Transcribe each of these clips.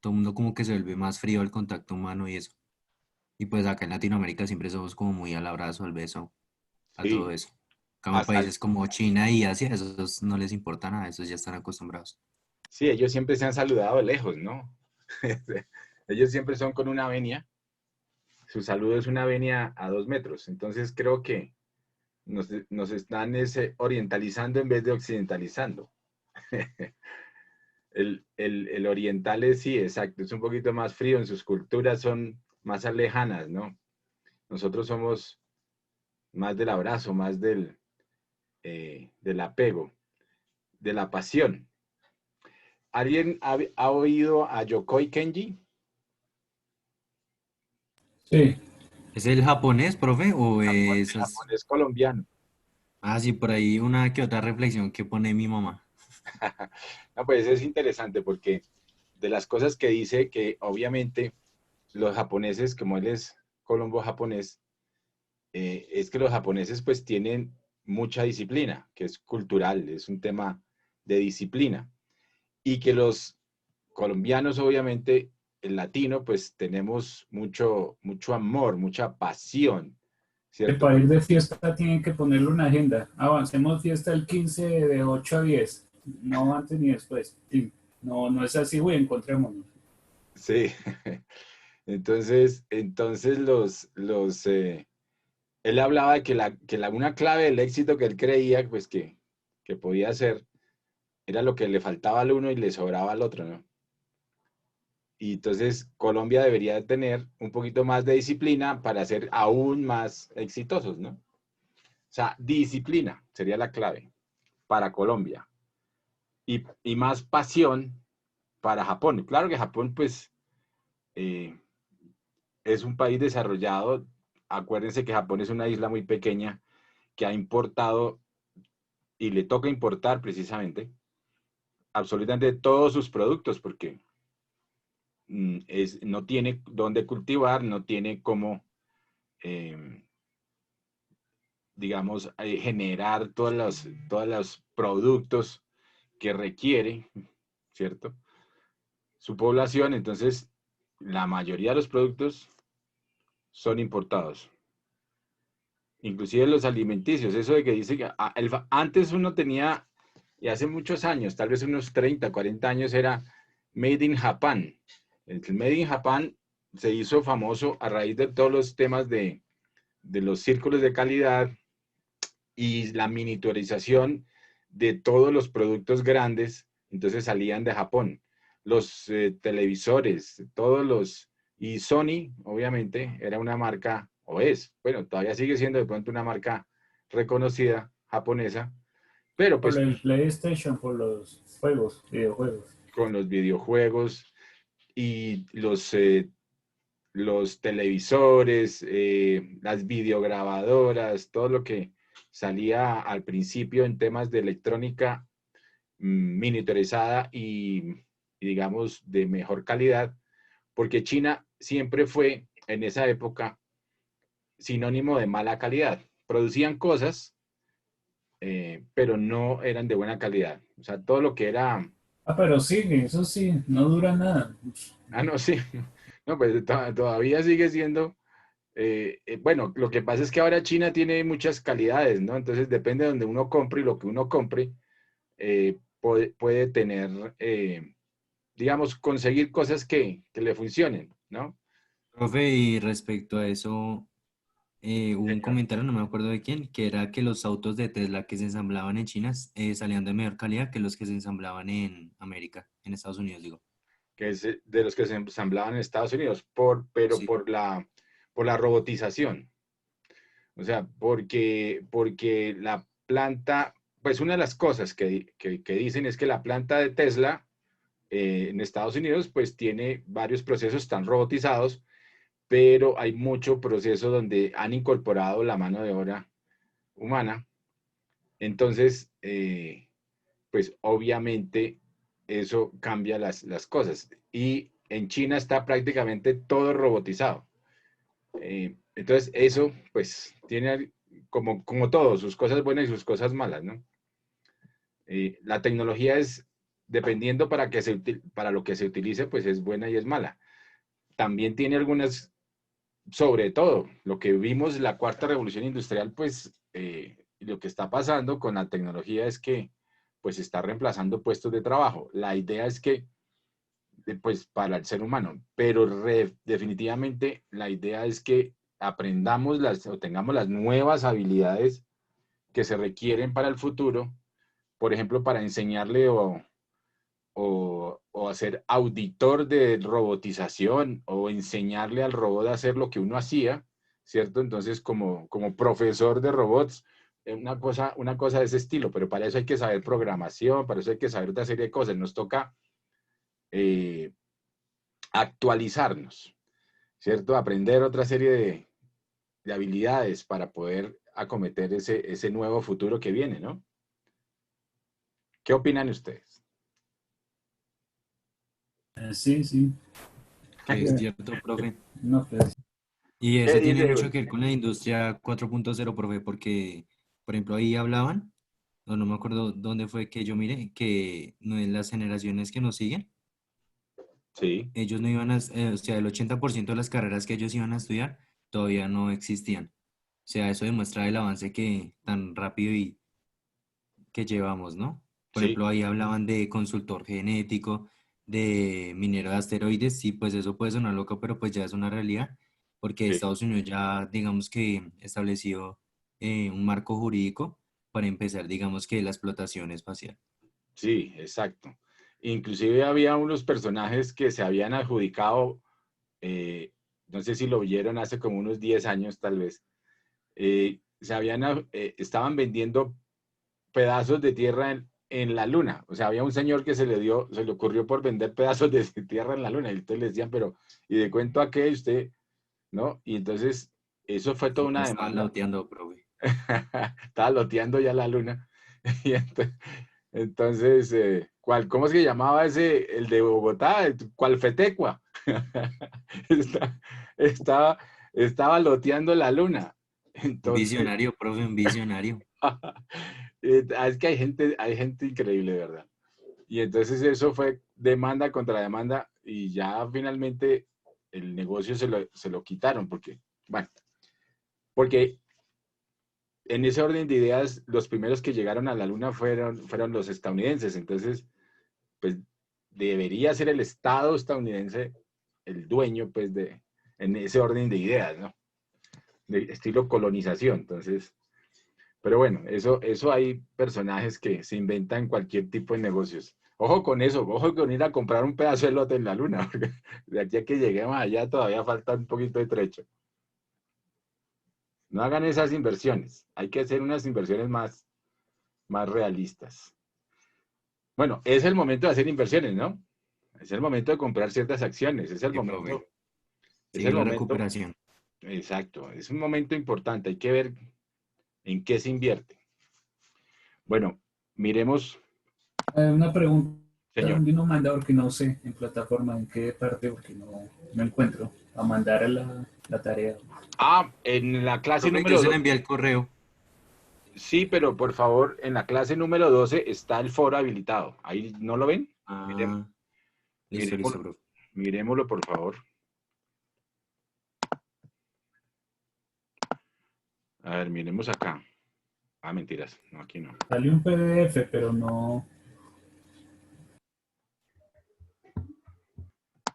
Todo el mundo como que se vuelve más frío al contacto humano y eso. Y pues acá en Latinoamérica siempre somos como muy al abrazo, al beso, a todo Sí, eso. Como hasta, países como China y Asia, esos no les importa nada, esos ya están acostumbrados. sí, ellos siempre se han saludado de lejos, ¿no? Ellos siempre son con una venia. Su saludo es una venia a 2 metros. Entonces creo que nos están orientalizando en vez de occidentalizando. El oriental es, sí, exacto, es un poquito más frío, en sus culturas son más lejanas, ¿no? Nosotros somos más del abrazo, más del apego, de la pasión. ¿Alguien ha oído a Yokoi Kenji? Sí, ¿Es el japonés, profe? ¿O El esas? japonés colombiano. Ah, sí, por ahí una que otra reflexión que pone mi mamá. No, pues es interesante porque de las cosas que dice que obviamente los japoneses, como él es colombo japonés, es que los japoneses pues tienen mucha disciplina, que es cultural, es un tema de disciplina. Y que los colombianos, obviamente, el latino, pues tenemos mucho amor, mucha pasión, que ¿cierto? para ir de fiesta tienen que ponerle una agenda. Avancemos fiesta el 15 de 8 a 10. No antes ni después. Sí. No, no es así, güey, encontrémonos. Sí. Entonces él hablaba de que, una clave del éxito que él creía, pues que podía hacer, era lo que le faltaba al uno y le sobraba al otro, ¿no? Y entonces Colombia debería tener un poquito más de disciplina para ser aún más exitosos, ¿no? O sea, disciplina sería la clave para Colombia y más pasión para Japón. Claro que Japón, pues, eh, es un país desarrollado. Acuérdense que Japón es una isla muy pequeña que ha importado y le toca importar precisamente absolutamente todos sus productos porque no tiene dónde cultivar, no tiene cómo, eh, digamos, generar todos los productos que requiere, ¿cierto? Su población, entonces la mayoría de los productos son importados, inclusive los alimenticios, eso de que dice que antes uno tenía, y hace muchos años, tal vez unos 30, 40 años, era Made in Japan. El Made in Japan se hizo famoso a raíz de todos los temas de los círculos de calidad y la miniaturización de todos los productos grandes, entonces salían de Japón. Los televisores, y Sony, obviamente, era una marca, o es, bueno, todavía sigue siendo de pronto una marca reconocida japonesa, pero Por pues el PlayStation, por los juegos, videojuegos. con los videojuegos y los televisores, las videograbadoras, todo lo que salía al principio en temas de electrónica miniaturizada y digamos de mejor calidad, porque China siempre fue en esa época sinónimo de mala calidad. Producían cosas, pero no eran de buena calidad. O sea, todo lo que era... Ah, pero sigue, eso sí, no dura nada. Ah, no, sí. No, pues todavía sigue siendo... bueno, lo que pasa es que ahora China tiene muchas calidades, ¿no? Entonces depende de donde uno compre y lo que uno compre, puede tener, digamos, conseguir cosas que le funcionen, ¿no? Profe, y respecto a eso, hubo un Señor. comentario, no me acuerdo de quién, que era que los autos de Tesla que se ensamblaban en China salían de mejor calidad que los que se ensamblaban en América, en Estados Unidos, digo. Que es de los que se ensamblaban en Estados Unidos, pero Sí. por la robotización. O sea, porque la planta, pues una de las cosas que dicen es que la planta de Tesla en Estados Unidos, pues tiene varios procesos tan robotizados, pero hay mucho proceso donde han incorporado la mano de obra humana. Entonces, pues obviamente eso cambia las cosas. Y en China está prácticamente todo robotizado. Entonces, eso pues tiene como todo, sus cosas buenas y sus cosas malas, ¿no? La tecnología es dependiendo para lo que se utilice, pues es buena y es mala. También tiene algunas, sobre todo, lo que vimos la cuarta revolución industrial, pues lo que está pasando con la tecnología es que pues está reemplazando puestos de trabajo. La idea es que, pues para el ser humano, pero definitivamente la idea es que aprendamos o tengamos las nuevas habilidades que se requieren para el futuro, por ejemplo, para enseñarle o hacer auditor de robotización o enseñarle al robot a hacer lo que uno hacía, ¿cierto? Entonces, como profesor de robots, una cosa de ese estilo, pero para eso hay que saber programación, para eso hay que saber otra serie de cosas. Nos toca actualizarnos, ¿cierto? Aprender otra serie de habilidades para poder acometer ese nuevo futuro que viene, ¿no? ¿Qué opinan ustedes? Sí, sí. Que es cierto, profe. No, pues, Y ¿Qué eso tiene dice? mucho que ver con la industria 4.0, profe, porque, por ejemplo, ahí hablaban, no me acuerdo dónde fue que yo miré, que no en las generaciones que nos siguen, Sí, ellos no iban a, o sea, el 80% de las carreras que ellos iban a estudiar todavía no existían. O sea, eso demuestra el avance que tan rápido y que llevamos, ¿no? Por sí, ejemplo, ahí hablaban de consultor genético, de minero de asteroides, sí, pues eso puede sonar loco, pero pues ya es una realidad, porque sí, Estados Unidos ya, digamos que estableció un marco jurídico para empezar, digamos que la explotación espacial. sí, exacto. Inclusive había unos personajes que se habían adjudicado, eh, no sé si lo vieron hace como unos 10 años tal vez, estaban vendiendo pedazos de tierra en la luna. O sea, había un señor que se le ocurrió por vender pedazos de tierra en la luna. Y entonces le decían, pero, ¿y de cuento a qué usted? ¿No? Y entonces, eso fue toda Ya una estaban demanda. loteando, profe. Estaba loteando ya la luna. Y entonces, ¿cómo es que llamaba ese, el de Bogotá? Cualfetecua. Está- Estaba, estaba loteando la luna. Un Entonces, visionario, profe, un visionario. es que hay gente increíble, ¿verdad? Y entonces eso fue demanda contra demanda y ya finalmente el negocio se lo quitaron porque, bueno, porque en ese orden de ideas, los primeros que llegaron a la luna fueron los estadounidenses. Entonces, pues debería ser el Estado estadounidense el dueño, pues, en ese orden de ideas, ¿no? De estilo colonización. Entonces, pero bueno, eso hay personajes que se inventan cualquier tipo de negocios. Ojo con eso, ojo con ir a comprar un pedazo de lote en la luna, porque de aquí a que lleguemos allá todavía falta un poquito de trecho. No hagan esas inversiones, hay que hacer unas inversiones más realistas. Bueno, es el momento de hacer inversiones, ¿no? Es el momento de comprar ciertas acciones, Sí, profe. es Sigue el la momento, recuperación. exacto, es un momento importante, hay que ver en qué se invierte. Bueno, miremos, una pregunta, señor. vi un mandador que no sé en plataforma en qué parte, porque no encuentro a mandar a la tarea. En la clase Profe, yo número se le 2, envié el correo. sí, pero por favor, en la clase número 12 está el foro habilitado. ¿Ahí no lo ven? Ah, listo, listo, Miremoslo, profe. miremoslo, por favor. A ver, miremos acá. Mentiras. No, aquí no. Salió un PDF, pero no.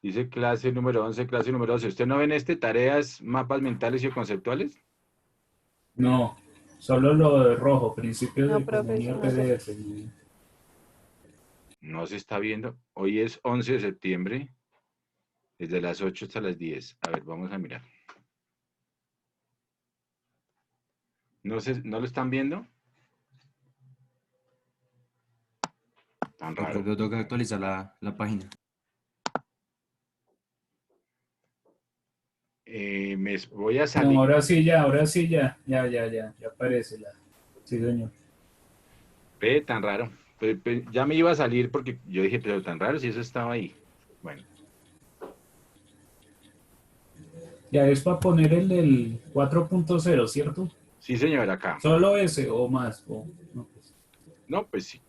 Dice clase número 11, clase número 12. ¿Usted no ven tareas, mapas mentales y conceptuales? No, solo lo de rojo, principios de No, profe, economía eso no lo. PDF. No se está viendo. Hoy es 11 de septiembre, desde las 8 hasta las 10. A ver, vamos a mirar. ¿No lo están viendo? Tan No, raro. creo que tengo que actualizar la página. Me voy a No, salir. ahora sí ya aparece la. Sí, señor. Ve, tan raro. Ya me iba a salir porque yo dije, pero tan raro si eso estaba ahí. Bueno, Ya es para poner el del 4.0, ¿cierto? sí, señor, acá. Solo ese o más. No, pues. No, pues sí.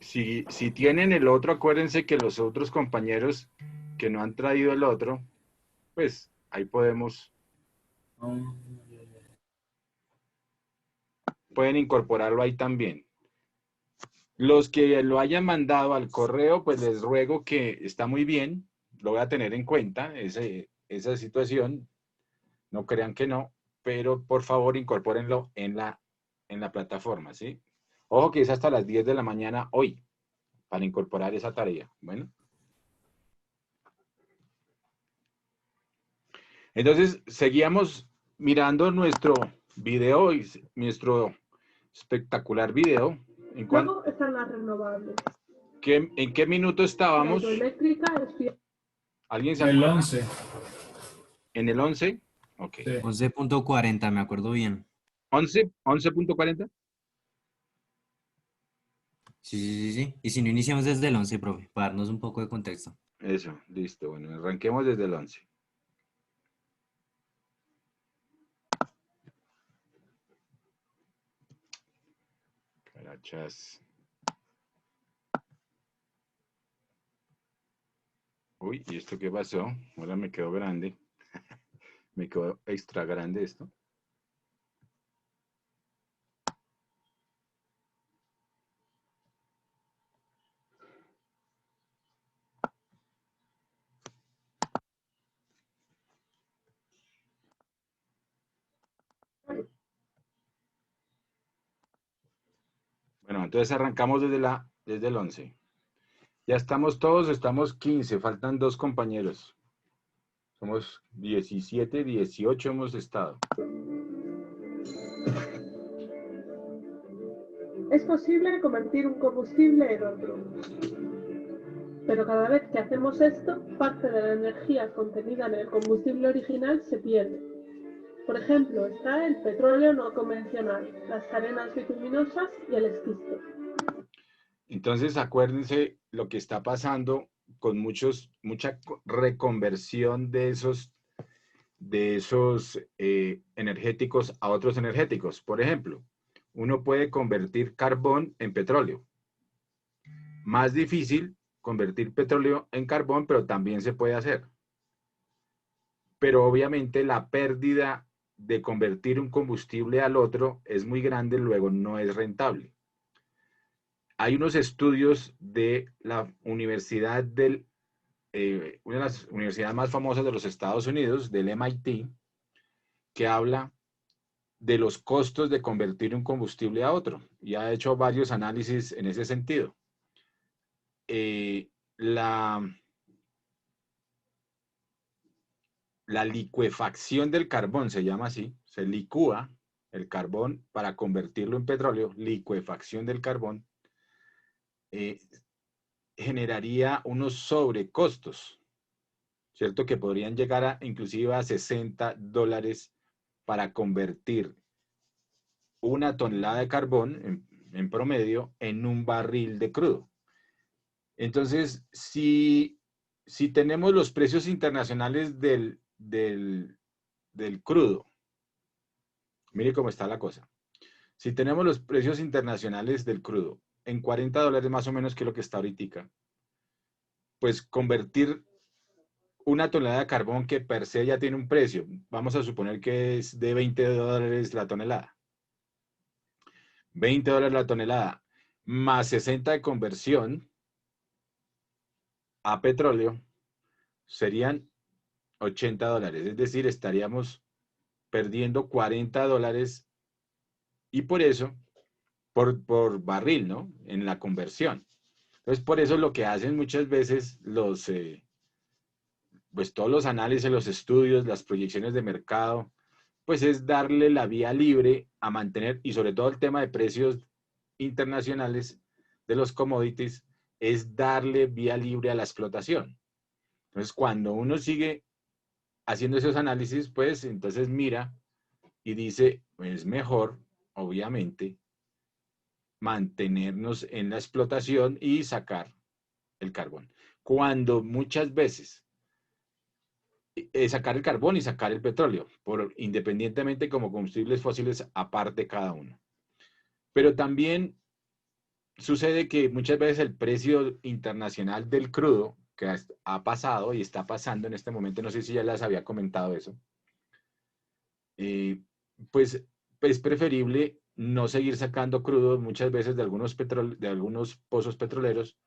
Si tienen el otro, acuérdense que los otros compañeros que no han traído el otro, pues ahí pueden incorporarlo ahí también. Los que lo hayan mandado al correo, pues les ruego que está muy bien, lo voy a tener en cuenta, esa situación, no crean que no, pero por favor incorpórenlo en la plataforma, ¿sí? Ojo que es hasta las 10 de la mañana hoy para incorporar esa tarea. Bueno. Entonces, seguíamos mirando nuestro video, nuestro espectacular video. Luego están las renovables. ¿En qué minuto estábamos? La hidroeléctrica es... ¿Alguien se El acuerda? 11. ¿En el 11? Ok. Sí. 11.40, me acuerdo bien. ¿11? ¿11.40? Sí, sí, sí, sí. Y si no iniciamos desde el 11, profe, para darnos un poco de contexto. Eso, listo. Bueno, arranquemos desde el 11. Carachas. Uy, ¿y esto qué pasó? Ahora me quedó grande. Me quedó extra grande esto. Bueno, entonces arrancamos desde el 11. Ya estamos todos, estamos 15, faltan 2 compañeros. Somos 17, 18 hemos estado. Es posible convertir un combustible en otro. Pero cada vez que hacemos esto, parte de la energía contenida en el combustible original se pierde. Por ejemplo, está el petróleo no convencional, las arenas bituminosas y el esquisto. Entonces, acuérdense lo que está pasando con mucha reconversión de esos energéticos a otros energéticos. Por ejemplo, uno puede convertir carbón en petróleo. Más difícil convertir petróleo en carbón, pero también se puede hacer. Pero obviamente la pérdida de convertir un combustible al otro es muy grande, luego no es rentable. Hay unos estudios de la Universidad una de las universidades más famosas de los Estados Unidos, del MIT, que habla de los costos de convertir un combustible a otro y ha hecho varios análisis en ese sentido. La licuefacción del carbón se llama así, se licúa el carbón para convertirlo en petróleo, licuefacción del carbón, generaría unos sobrecostos, ¿cierto? Que podrían llegar inclusive a $60 para convertir una tonelada de carbón en promedio en un barril de crudo. Entonces, si tenemos los precios internacionales del crudo, mire cómo está la cosa. Si tenemos los precios internacionales del crudo en $40 más o menos, que es lo que está ahorita, pues convertir una tonelada de carbón que per se ya tiene un precio, vamos a suponer que es de $20 la tonelada. $20 la tonelada, más 60 de conversión a petróleo, serían $80. Es decir, estaríamos perdiendo $40 y por eso, por barril, ¿no? En la conversión. Entonces, por eso lo que hacen muchas veces pues todos los análisis, los estudios, las proyecciones de mercado, pues es darle la vía libre a mantener, y sobre todo el tema de precios internacionales de los commodities, es darle vía libre a la explotación. Entonces, cuando uno sigue haciendo esos análisis, pues entonces mira y dice, es mejor, obviamente, mantenernos en la explotación y sacar el carbón. Cuando muchas veces sacar el carbón y sacar el petróleo, independientemente como combustibles fósiles aparte cada uno. Pero también sucede que muchas veces el precio internacional del crudo, que ha pasado y está pasando en este momento, no sé si ya les había comentado eso, eh, pues es preferible no seguir sacando crudo muchas veces de algunos pozos petroleros,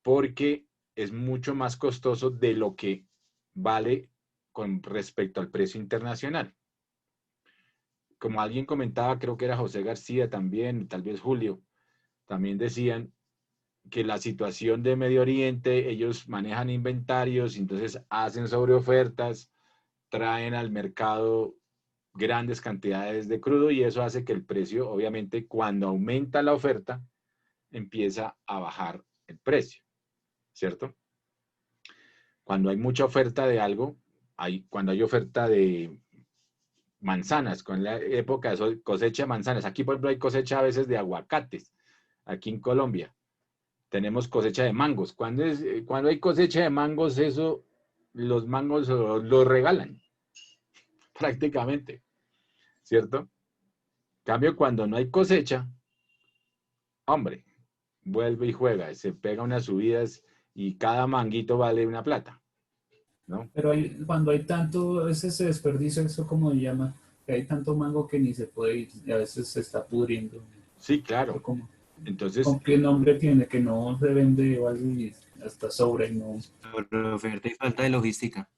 porque es mucho más costoso de lo que vale con respecto al precio internacional. Como alguien comentaba, creo que era José García también, tal vez Julio, también decían que la situación de Medio Oriente, ellos manejan inventarios, entonces hacen sobreofertas, traen al mercado grandes cantidades de crudo y eso hace que el precio, obviamente, cuando aumenta la oferta, empieza a bajar el precio, ¿cierto? Cuando hay mucha oferta de algo, cuando hay oferta de manzanas, con la época de cosecha de manzanas, aquí por ejemplo hay cosecha a veces de aguacates, aquí en Colombia, tenemos cosecha de mangos. Cuando hay cosecha de mangos, eso, los mangos los regalan prácticamente, ¿cierto? En cambio, cuando no hay cosecha, hombre, vuelve y juega, se pega unas subidas y cada manguito vale una plata, ¿no? Pero cuando hay tanto, ese se desperdicia, eso como se llama, que hay tanto mango que ni se puede ir, y a veces se está pudriendo. Sí, Eso claro. como, Entonces, ¿con qué nombre tiene? Que no se vende o algo y hasta sobra y no. Sobre oferta y falta de logística.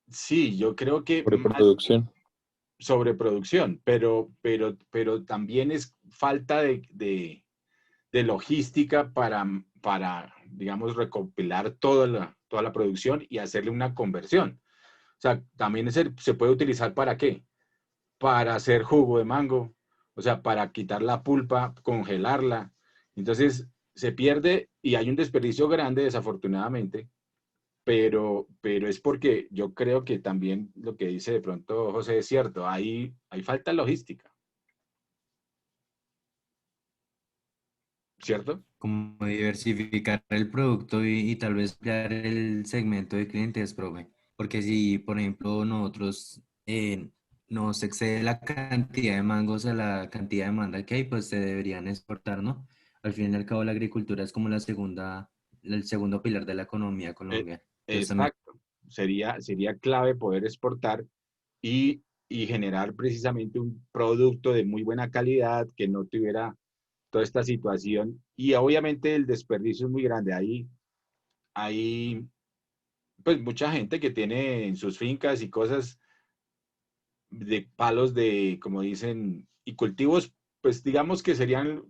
sí, yo creo que más Sobreproducción. sobreproducción, pero también es falta de logística digamos, recopilar toda la producción y hacerle una conversión. O sea, también se puede utilizar ¿para qué? Para hacer jugo de mango, o sea, para quitar la pulpa, congelarla. Entonces, se pierde y hay un desperdicio grande, desafortunadamente, pero es porque yo creo que también lo que dice de pronto José es cierto, hay falta de logística, ¿cierto? Como diversificar el producto y tal vez crear el segmento de clientes, profe. Porque si, por ejemplo, nosotros nos excede la cantidad de mangos a la cantidad de demanda que hay, pues se deberían exportar, ¿no? Al fin y al cabo, la agricultura es como el segundo pilar de la economía Eh, colombiana. Entonces también, exacto, sería clave poder exportar y generar precisamente un producto de muy buena calidad que no tuviera toda esta situación. Y obviamente el desperdicio es muy grande. Hay pues mucha gente que tiene en sus fincas y cosas de palos de, como dicen, y cultivos, pues digamos que serían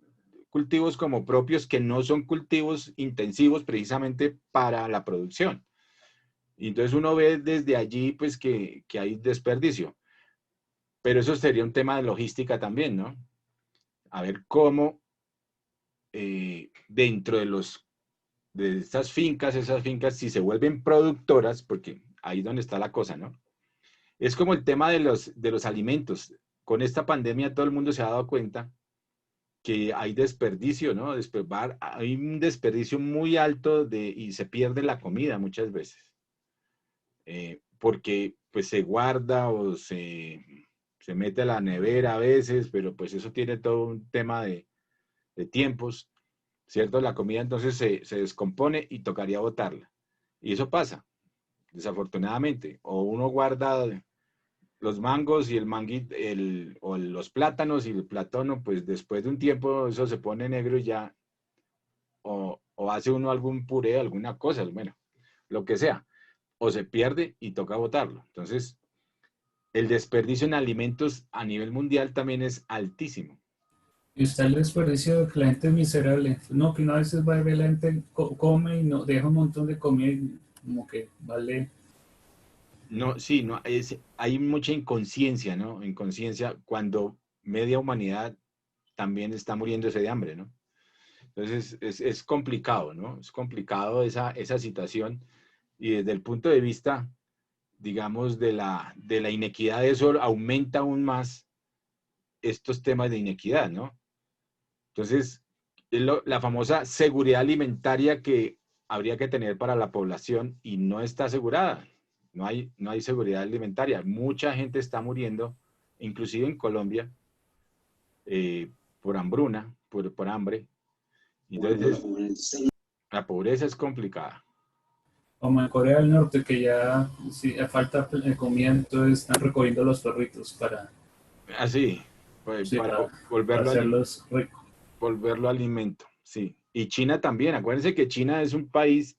cultivos como propios que no son cultivos intensivos precisamente para la producción. Y entonces uno ve desde allí pues que hay desperdicio. Pero eso sería un tema de logística también, ¿no? A ver cómo dentro de esas fincas, si se vuelven productoras, porque ahí es donde está la cosa, ¿no? Es como el tema de los alimentos. Con esta pandemia todo el mundo se ha dado cuenta que hay desperdicio, ¿no? Hay un desperdicio muy alto y se pierde la comida muchas veces. Porque pues se guarda o se mete a la nevera a veces, pero pues eso tiene todo un tema de tiempos, ¿cierto? La comida entonces se descompone y tocaría botarla. Y eso pasa, desafortunadamente. O uno guarda los mangos y o los plátanos y el plátano, pues después de un tiempo eso se pone negro y ya, o hace uno algún puré, alguna cosa, bueno, lo que sea, o se pierde y toca botarlo. Entonces, el desperdicio en alimentos a nivel mundial también es altísimo. Y está el desperdicio de que la gente es miserable. No, que una vez va a ver la gente come y no deja un montón de comida y como que vale. No, sí, no, hay mucha inconsciencia, ¿no? Inconsciencia cuando media humanidad también está muriéndose de hambre, ¿no? Entonces es complicado, ¿no? Es complicado esa situación y desde el punto de vista, digamos, de la inequidad, eso aumenta aún más estos temas de inequidad, ¿no? Entonces, la famosa seguridad alimentaria que habría que tener para la población y no está asegurada. No hay seguridad alimentaria. Mucha gente está muriendo, inclusive en Colombia, por hambruna, por hambre. Entonces, la pobreza es complicada. Como en Corea del Norte, que ya si falta comida, entonces están recogiendo los perritos para, Así, pues, sí, para para hacerlos ricos. volverlo alimento, sí. Y China también, acuérdense que China es un país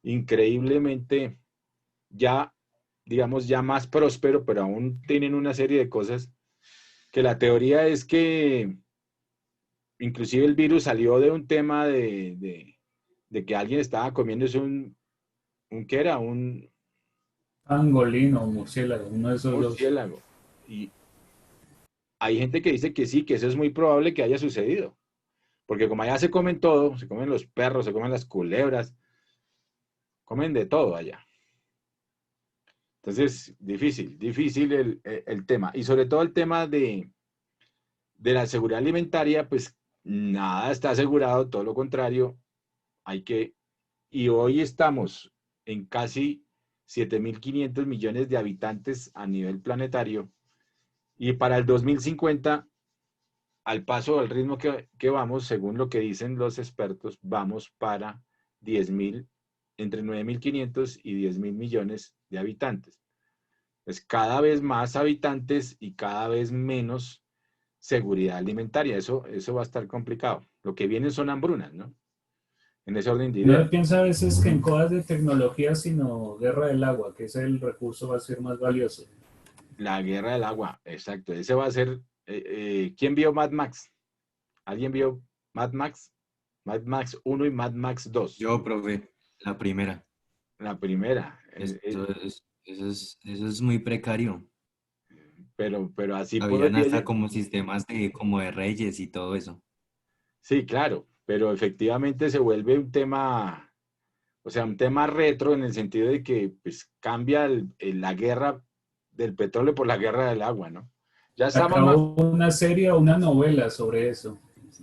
increíblemente ya, digamos, ya más próspero, pero aún tienen una serie de cosas que la teoría es que inclusive el virus salió de un tema de que alguien estaba comiéndose ¿qué era? Un Pangolino o murciélago, uno de esos dos. murciélago. Y hay gente que dice que sí, que eso es muy probable que haya sucedido. Porque como allá se comen todo, se comen los perros, se comen las culebras, comen de todo allá. Entonces, difícil el tema. Y sobre todo el tema de la seguridad alimentaria, pues nada está asegurado, todo lo contrario, y hoy estamos en casi 7.500 millones de habitantes a nivel planetario, y para el 2050, al paso, al ritmo que vamos, según lo que dicen los expertos, vamos para 10.000, entre 9.500 y 10.000 millones de habitantes. Es cada vez más habitantes y cada vez menos seguridad alimentaria. Eso va a estar complicado. Lo que viene son hambrunas, ¿no? En ese orden de No se ideas. piensa a veces que en cosas de tecnología, sino guerra del agua, que es el recurso va a ser más valioso. La guerra del agua, exacto. Ese va a ser. ¿Quién vio Mad Max? ¿Alguien vio Mad Max? Mad Max 1 y Mad Max 2. Yo, profe, la primera. La primera. Eso es muy precario. Pero así Habían podría. hasta como sistemas como de reyes y todo eso. Sí, claro. Pero efectivamente se vuelve un tema. O sea, un tema retro en el sentido de que pues, cambia la guerra del petróleo por la guerra del agua, ¿no? Ya estamos más. Acabó una serie o una novela sobre eso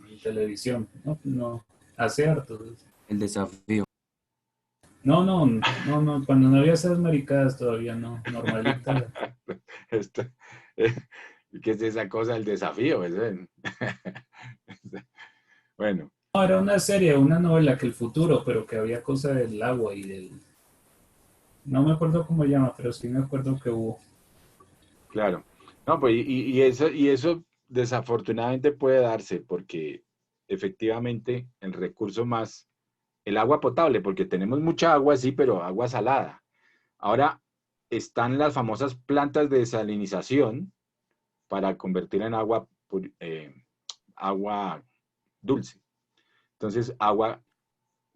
en televisión. No, no, hace harto. El desafío. No, cuando no había esas maricadas todavía no, normalita. Esto, eh, ¿Qué es esa cosa del desafío? Bueno, No, era una serie, una novela que el futuro, pero que había cosa del agua y del... No me acuerdo cómo se llama, pero sí me acuerdo que hubo. claro. No, pues y eso desafortunadamente puede darse porque efectivamente el recurso más, el agua potable, porque tenemos mucha agua, sí, pero agua salada. Ahora están las famosas plantas de desalinización para convertir en agua dulce. Entonces, agua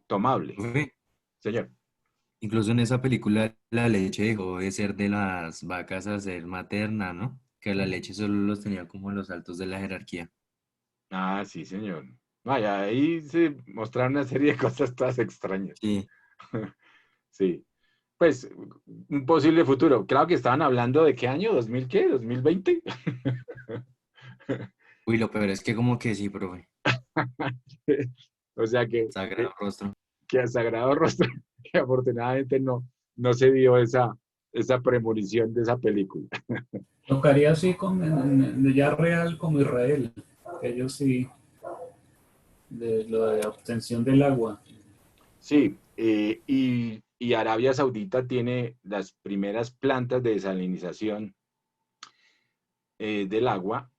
tomable. Profe, Señor. incluso en esa película la leche dejó de ser de las vacas a ser materna, ¿no? Que la leche solo los tenía como en los altos de la jerarquía. Ah, sí, señor. Vaya, ahí se mostraron una serie de cosas todas extrañas. Sí. Sí. Pues, un posible futuro. Claro que estaban hablando de qué año, ¿2000 qué? ¿2020? Uy, lo peor es que como que sí, profe. O sea Sagrado rostro. que a Sagrado Rostro, que afortunadamente no se vio esa premonición de esa película. Tocaría así con ya real como Israel. Ellos sí, de lo de obtención del agua. Sí, y Arabia Saudita tiene las primeras plantas de desalinización del agua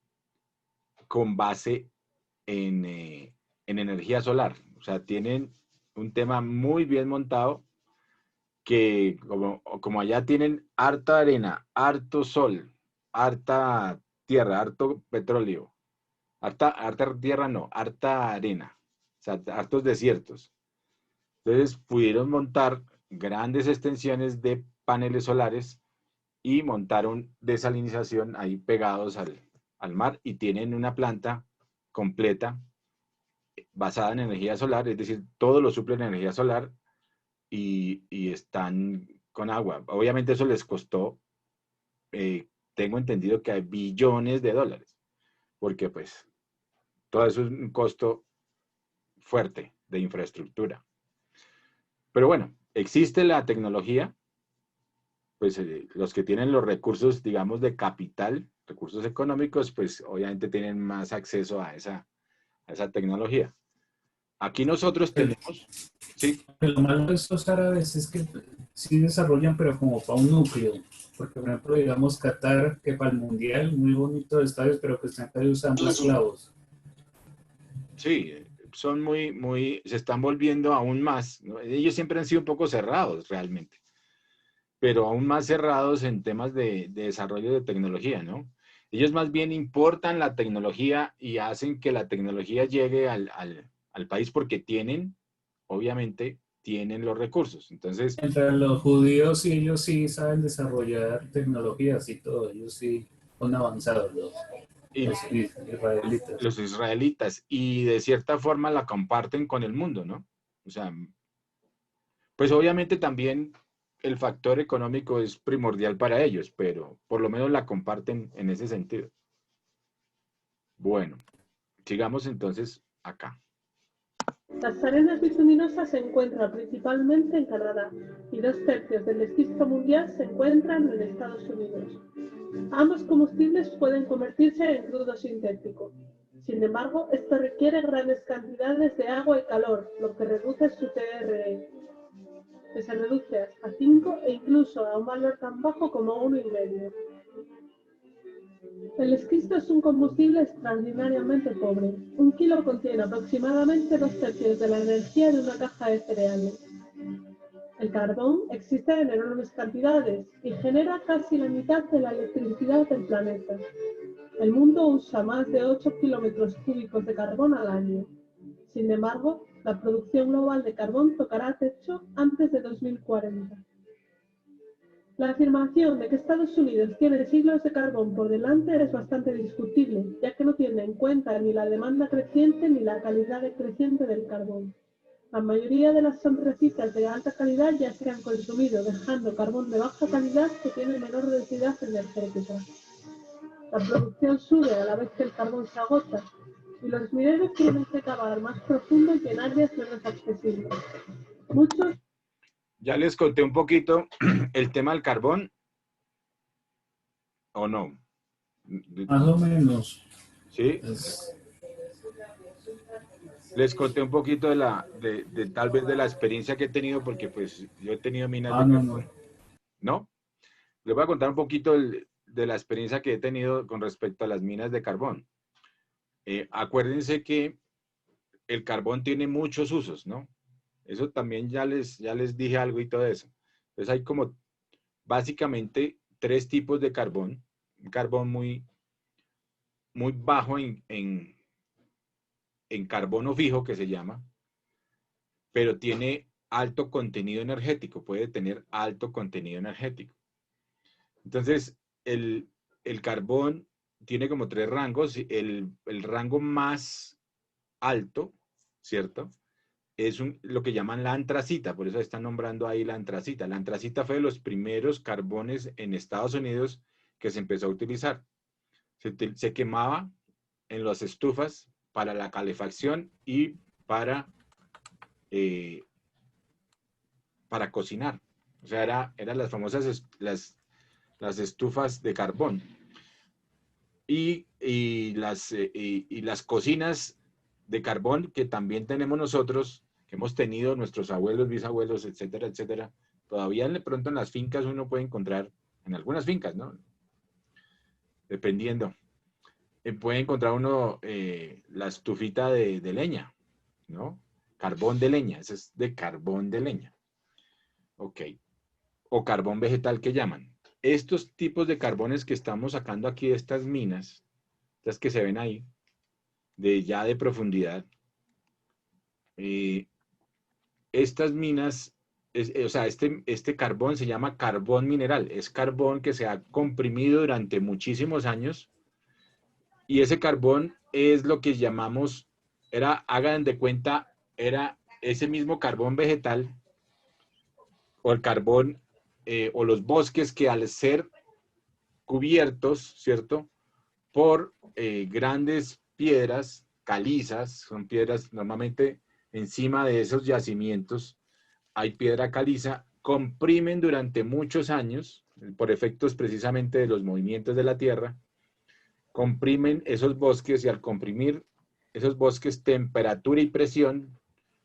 con base en energía solar. O sea, tienen un tema muy bien montado que como allá tienen harta arena, harto sol, harta tierra, harto petróleo, harta tierra no, harta arena, o sea, hartos desiertos. Entonces pudieron montar grandes extensiones de paneles solares y montaron desalinización ahí pegados al mar y tienen una planta completa basada en energía solar, es decir, todo lo suple en energía solar y están con agua. Obviamente eso les costó, tengo entendido que hay billones de dólares, porque pues todo eso es un costo fuerte de infraestructura. Pero bueno, existe la tecnología, pues los que tienen los recursos, digamos, de capital, recursos económicos, pues obviamente tienen más acceso a esa tecnología. Aquí nosotros tenemos, sí, Lo malo de estos árabes es que sí desarrollan, pero como para un núcleo. Porque, por ejemplo, digamos Qatar, que para el Mundial, muy bonito estadios, pero que están casi usando esclavos. sí, son se están volviendo aún más, ¿no? Ellos siempre han sido un poco cerrados realmente, pero aún más cerrados en temas de desarrollo de tecnología, ¿no? Ellos más bien importan la tecnología y hacen que la tecnología llegue al país porque tienen, obviamente, tienen los recursos. Entonces, Entre los judíos sí, ellos sí saben desarrollar tecnologías y todo, ellos sí son avanzados, y los israelitas. los israelitas, y de cierta forma la comparten con el mundo, ¿no? O sea, pues obviamente también el factor económico es primordial para ellos, pero por lo menos la comparten en ese sentido. Bueno, sigamos entonces acá. Las arenas bituminosas se encuentran principalmente en Canadá y 2/3 del esquisto mundial se encuentran en Estados Unidos. Ambos combustibles pueden convertirse en crudo sintético. Sin embargo, esto requiere grandes cantidades de agua y calor, lo que reduce su TRE, que se reduce hasta 5 e incluso a un valor tan bajo como 1,5. El esquisto es un combustible extraordinariamente pobre. Un kilo contiene aproximadamente 2/3 de la energía de una caja de cereales. El carbón existe en enormes cantidades y genera casi la mitad de la electricidad del planeta. El mundo usa más de 8 kilómetros cúbicos de carbón al año. Sin embargo, la producción global de carbón tocará techo antes de 2040. La afirmación de que Estados Unidos tiene siglos de carbón por delante es bastante discutible, ya que no tiene en cuenta ni la demanda creciente ni la calidad creciente del carbón. La mayoría de las sonrecitas de alta calidad ya se han consumido, dejando carbón de baja calidad que tiene menor densidad energética. La producción sube a la vez que el carbón se agota, y los mineros tienen que cavar más profundo y en áreas menos accesibles. Muchos Ya les conté un poquito el tema del carbón, ¿o no? Más o menos. ¿Sí? Es, Les conté un poquito de tal vez de la experiencia que he tenido, porque pues yo he tenido minas de no, carbón, ¿no? Les voy a contar un poquito de la experiencia que he tenido con respecto a las minas de carbón. Acuérdense que el carbón tiene muchos usos, ¿no? Eso también ya les dije algo y todo eso. Entonces hay como básicamente 3 tipos de carbón. Un carbón muy bajo en carbono fijo, que se llama, pero tiene alto contenido energético, puede tener alto contenido energético. Entonces, el carbón tiene como 3 rangos. El rango más alto, ¿cierto? Es lo que llaman la antracita, por eso están nombrando ahí la antracita. La antracita fue de los primeros carbones en Estados Unidos que se empezó a utilizar. Se quemaba en las estufas para la calefacción y para cocinar. O sea, eran las famosas las estufas de carbón. Y las cocinas de carbón que también tenemos nosotros, que hemos tenido nuestros abuelos, bisabuelos, etcétera, etcétera. Todavía de pronto en las fincas uno puede encontrar, en algunas fincas, ¿no? Dependiendo. Puede encontrar uno la estufita de leña, ¿no? Carbón de leña, ese es de carbón de leña. Ok. O carbón vegetal que llaman. Estos tipos de carbones que estamos sacando aquí de estas minas, las que se ven ahí, de profundidad, estas minas, o sea, este carbón se llama carbón mineral. Es carbón que se ha comprimido durante muchísimos años y ese carbón es lo que llamamos, hagan de cuenta, era ese mismo carbón vegetal o el carbón o los bosques que al ser cubiertos, ¿cierto? Por grandes piedras calizas, son piedras normalmente encima de esos yacimientos, hay piedra caliza, comprimen durante muchos años, por efectos precisamente de los movimientos de la Tierra, comprimen esos bosques y al comprimir esos bosques, temperatura y presión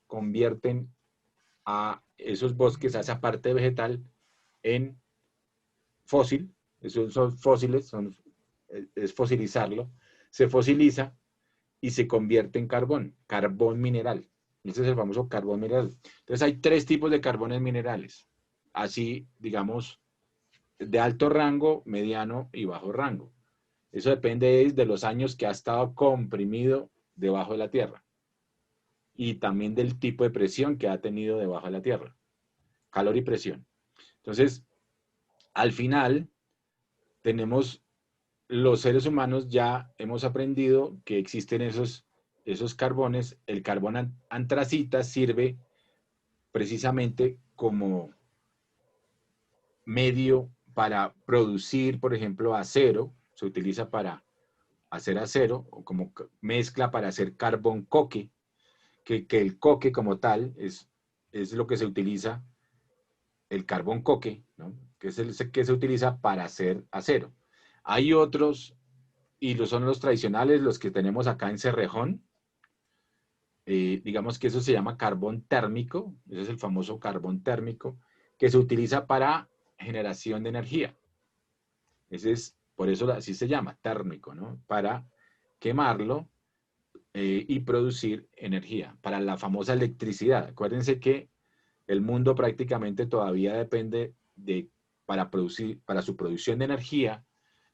convierten a esos bosques, a esa parte vegetal, en fósil. Esos son fósiles, es fosilizarlo. Se fosiliza y se convierte en carbón mineral. Ese es el famoso carbón mineral. Entonces hay 3 tipos de carbones minerales. Así, digamos, de alto rango, mediano y bajo rango. Eso depende de los años que ha estado comprimido debajo de la tierra. Y también del tipo de presión que ha tenido debajo de la tierra. Calor y presión. Entonces, al final, tenemos los seres humanos ya hemos aprendido que existen esos carbones. El carbón antracita sirve precisamente como medio para producir, por ejemplo, acero. Se utiliza para hacer acero o como mezcla para hacer carbón coque, que el coque como tal es lo que se utiliza, el carbón coque, ¿no? Que es el que se utiliza para hacer acero. Hay otros, y son los tradicionales, los que tenemos acá en Cerrejón. Digamos que eso se llama carbón térmico, ese es el famoso carbón térmico, que se utiliza para generación de energía. Ese es, por eso así se llama, térmico, ¿no? Para quemarlo y producir energía, para la famosa electricidad. Acuérdense que el mundo prácticamente todavía depende para su producción de energía,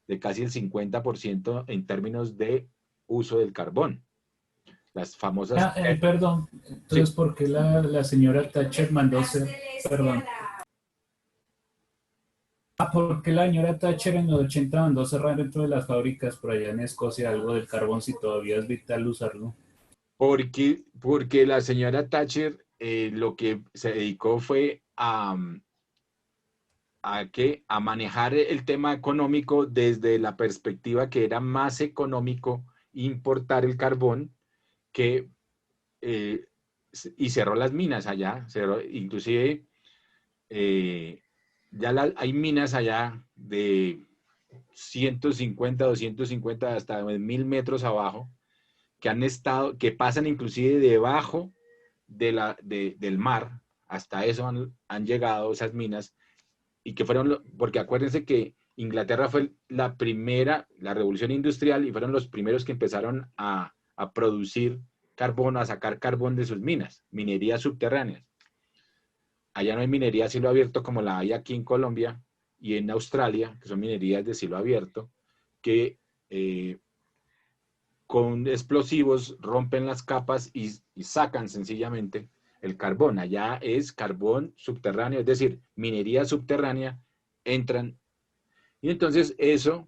de casi el 50% en términos de uso del carbón. Las famosas... Perdón, entonces, Sí. ¿por qué la señora Thatcher mandó hacer, perdón? ¿Por qué la señora Thatcher en los 80 mandó cerrar dentro de las fábricas por allá en Escocia algo del carbón si todavía es vital usarlo? Porque la señora Thatcher lo que se dedicó fue a manejar el tema económico desde la perspectiva que era más económico importar el carbón que, y cerró las minas allá, inclusive hay minas allá de 150, 250, hasta 1000 metros abajo, que pasan inclusive debajo del mar, hasta eso han llegado esas minas, y que porque acuérdense que Inglaterra fue la revolución industrial, y fueron los primeros que empezaron a producir carbón, a sacar carbón de sus minas, minerías subterráneas. Allá no hay minería a cielo abierto como la hay aquí en Colombia y en Australia, que son minerías de cielo abierto, que con explosivos rompen las capas y sacan sencillamente el carbón. Allá es carbón subterráneo, es decir, minería subterránea, entran. Y entonces eso,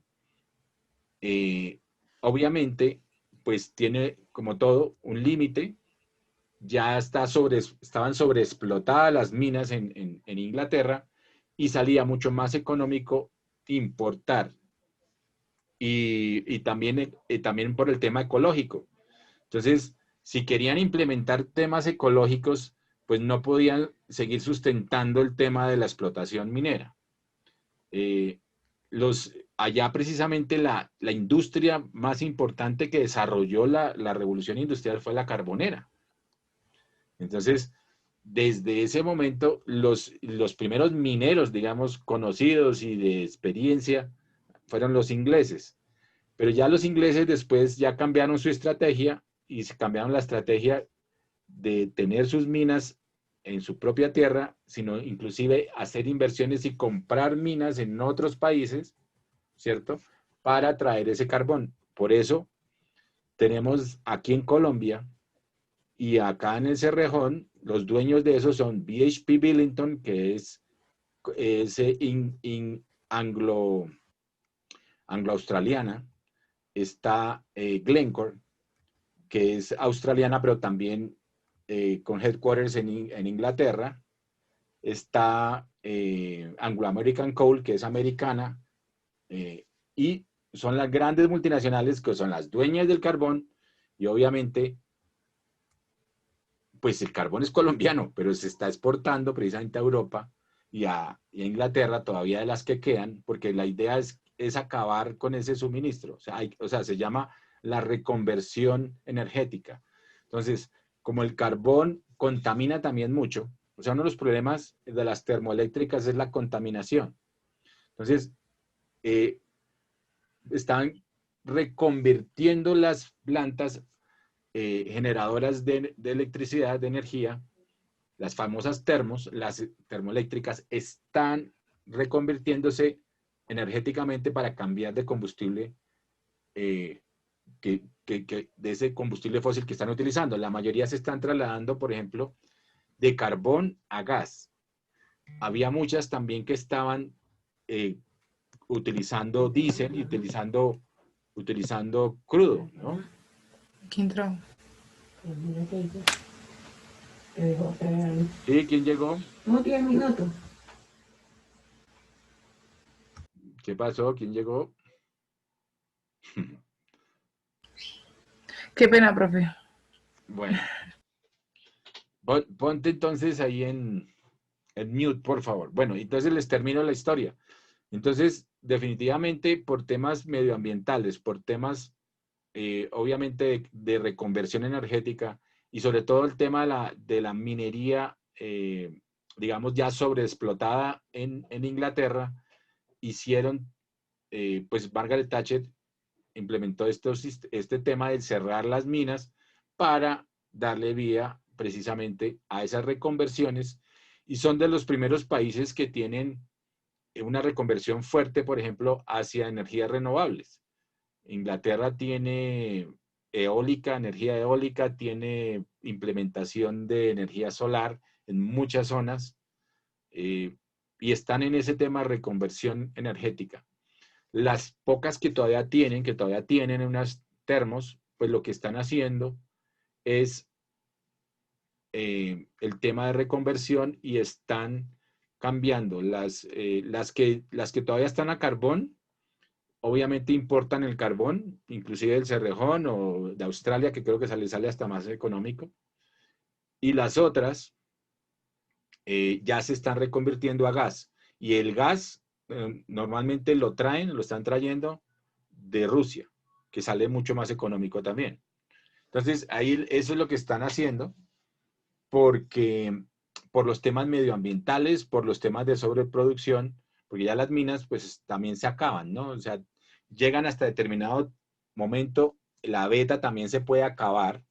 obviamente, pues tiene como todo un límite. Ya estaban sobreexplotadas las minas en Inglaterra y salía mucho más económico importar. Y también por el tema ecológico. Entonces, si querían implementar temas ecológicos, pues no podían seguir sustentando el tema de la explotación minera. Allá precisamente la industria más importante que desarrolló la revolución industrial fue la carbonera. Entonces, desde ese momento, los primeros mineros, digamos, conocidos y de experiencia, fueron los ingleses. Pero ya los ingleses después ya cambiaron su estrategia y se cambiaron la estrategia de tener sus minas en su propia tierra, sino inclusive hacer inversiones y comprar minas en otros países, ¿cierto? Para traer ese carbón. Por eso tenemos aquí en Colombia y acá en el Cerrejón, los dueños de eso son BHP Billiton, que es anglo-australiana. Está Glencore, que es australiana, pero también con headquarters en Inglaterra. Está Anglo American Coal, que es americana, y son las grandes multinacionales que son las dueñas del carbón, y obviamente pues el carbón es colombiano, pero se está exportando precisamente a Europa y a Inglaterra, todavía de las que quedan, porque la idea es acabar con ese suministro. O sea, se llama la reconversión energética. Entonces, como el carbón contamina también mucho. O sea, uno de los problemas de las termoeléctricas es la contaminación. Entonces, están reconvirtiendo las plantas generadoras de electricidad, de energía, las famosas las termoeléctricas, están reconvirtiéndose energéticamente para cambiar de combustible, de ese combustible fósil que están utilizando. La mayoría se están trasladando, por ejemplo, de carbón a gas. Había muchas también que estaban utilizando diésel y utilizando crudo, ¿no? ¿Quién trajo? Sí, ¿quién llegó? No 10 minutos. ¿Qué pasó? ¿Quién llegó? Qué pena, profe. Bueno, ponte entonces ahí en mute, por favor. Bueno, entonces les termino la historia. Entonces, definitivamente por temas medioambientales, por temas obviamente de reconversión energética y sobre todo el tema de la minería, digamos, ya sobreexplotada en Inglaterra, hicieron, pues Margaret Thatcher implementó este tema de cerrar las minas para darle vía precisamente a esas reconversiones, y son de los primeros países que tienen una reconversión fuerte, por ejemplo, hacia energías renovables. Inglaterra tiene energía eólica, tiene implementación de energía solar en muchas zonas, y están en ese tema de reconversión energética. Las pocas que todavía tienen unas termos, pues lo que están haciendo es el tema de reconversión, y están cambiando las que todavía están a carbón. Obviamente importan el carbón, inclusive del Cerrejón o de Australia, que creo que les sale hasta más económico. Y las otras ya se están reconvirtiendo a gas. Y el gas normalmente lo están trayendo de Rusia, que sale mucho más económico también. Entonces, ahí eso es lo que están haciendo, porque por los temas medioambientales, por los temas de sobreproducción, porque ya las minas pues también se acaban, ¿no? O sea, llegan hasta determinado momento, la veta también se puede acabar,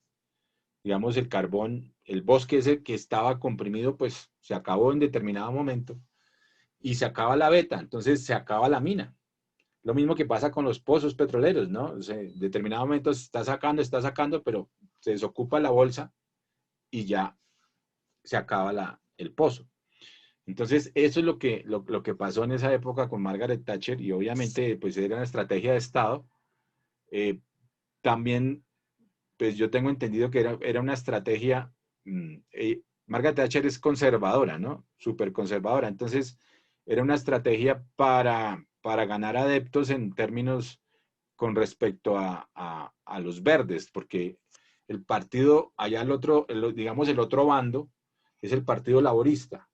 digamos el carbón, el bosque ese que estaba comprimido pues se acabó en determinado momento y se acaba la veta, entonces se acaba la mina. Lo mismo que pasa con los pozos petroleros, ¿no? O sea, en determinado momento se está sacando, pero se desocupa la bolsa y ya se acaba el pozo. Entonces, eso es lo que pasó en esa época con Margaret Thatcher, y obviamente pues era una estrategia de Estado. También, pues yo tengo entendido que era una estrategia, Margaret Thatcher es conservadora, ¿no? Súper conservadora. Entonces, era una estrategia para ganar adeptos en términos con respecto a los verdes, porque el partido, allá digamos el otro bando, es el Partido Laborista,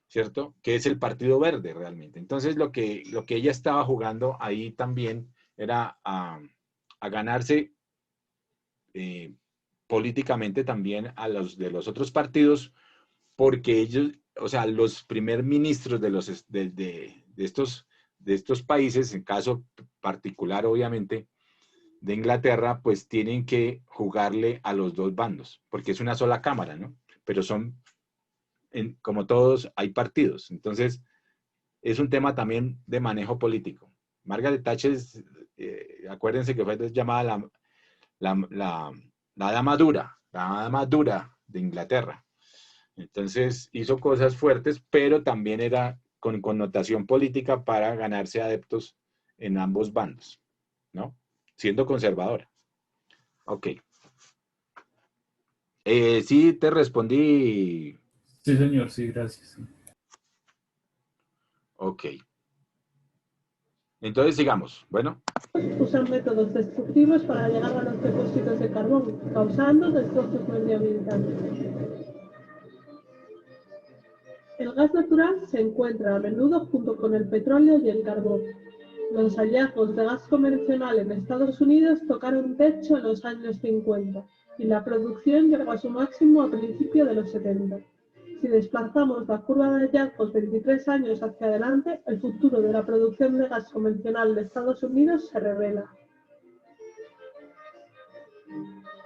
¿cierto? Que es el Partido Verde realmente. Entonces, lo que ella estaba jugando ahí también era a ganarse políticamente también a los de los otros partidos, porque ellos, o sea, los primer ministros de estos países, en caso particular, obviamente, de Inglaterra, pues tienen que jugarle a los dos bandos, porque es una sola cámara, ¿no? Pero como todos, hay partidos. Entonces, es un tema también de manejo político. Margaret Thatcher, acuérdense que fue llamada la dama dura de Inglaterra. Entonces, hizo cosas fuertes, pero también era con connotación política para ganarse adeptos en ambos bandos, ¿no? Siendo conservadora. Ok. Sí, te respondí. Sí, señor, sí, gracias. Ok. Entonces, sigamos. Bueno. Usan métodos destructivos para llegar a los depósitos de carbón, causando destrozos medioambientales. El gas natural se encuentra a menudo junto con el petróleo y el carbón. Los hallazgos de gas convencional en Estados Unidos tocaron techo en los años 50. y la producción llegó a su máximo a principios de los 70. Si desplazamos la curva de hallazgos 23 años hacia adelante, el futuro de la producción de gas convencional de Estados Unidos se revela.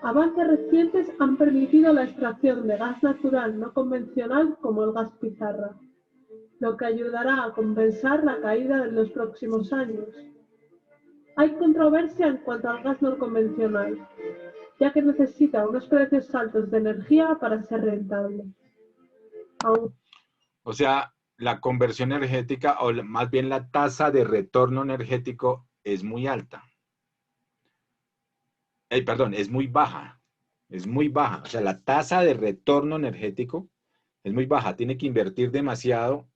Avances recientes han permitido la extracción de gas natural no convencional como el gas pizarra, lo que ayudará a compensar la caída de los próximos años. Hay controversia en cuanto al gas no convencional, ya que necesita unos precios altos de energía para ser rentable. O sea, la conversión energética, o más bien la tasa de retorno energético es muy alta. Perdón, es muy baja. Es muy baja. O sea, la tasa de retorno energético es muy baja. Tiene que invertir demasiado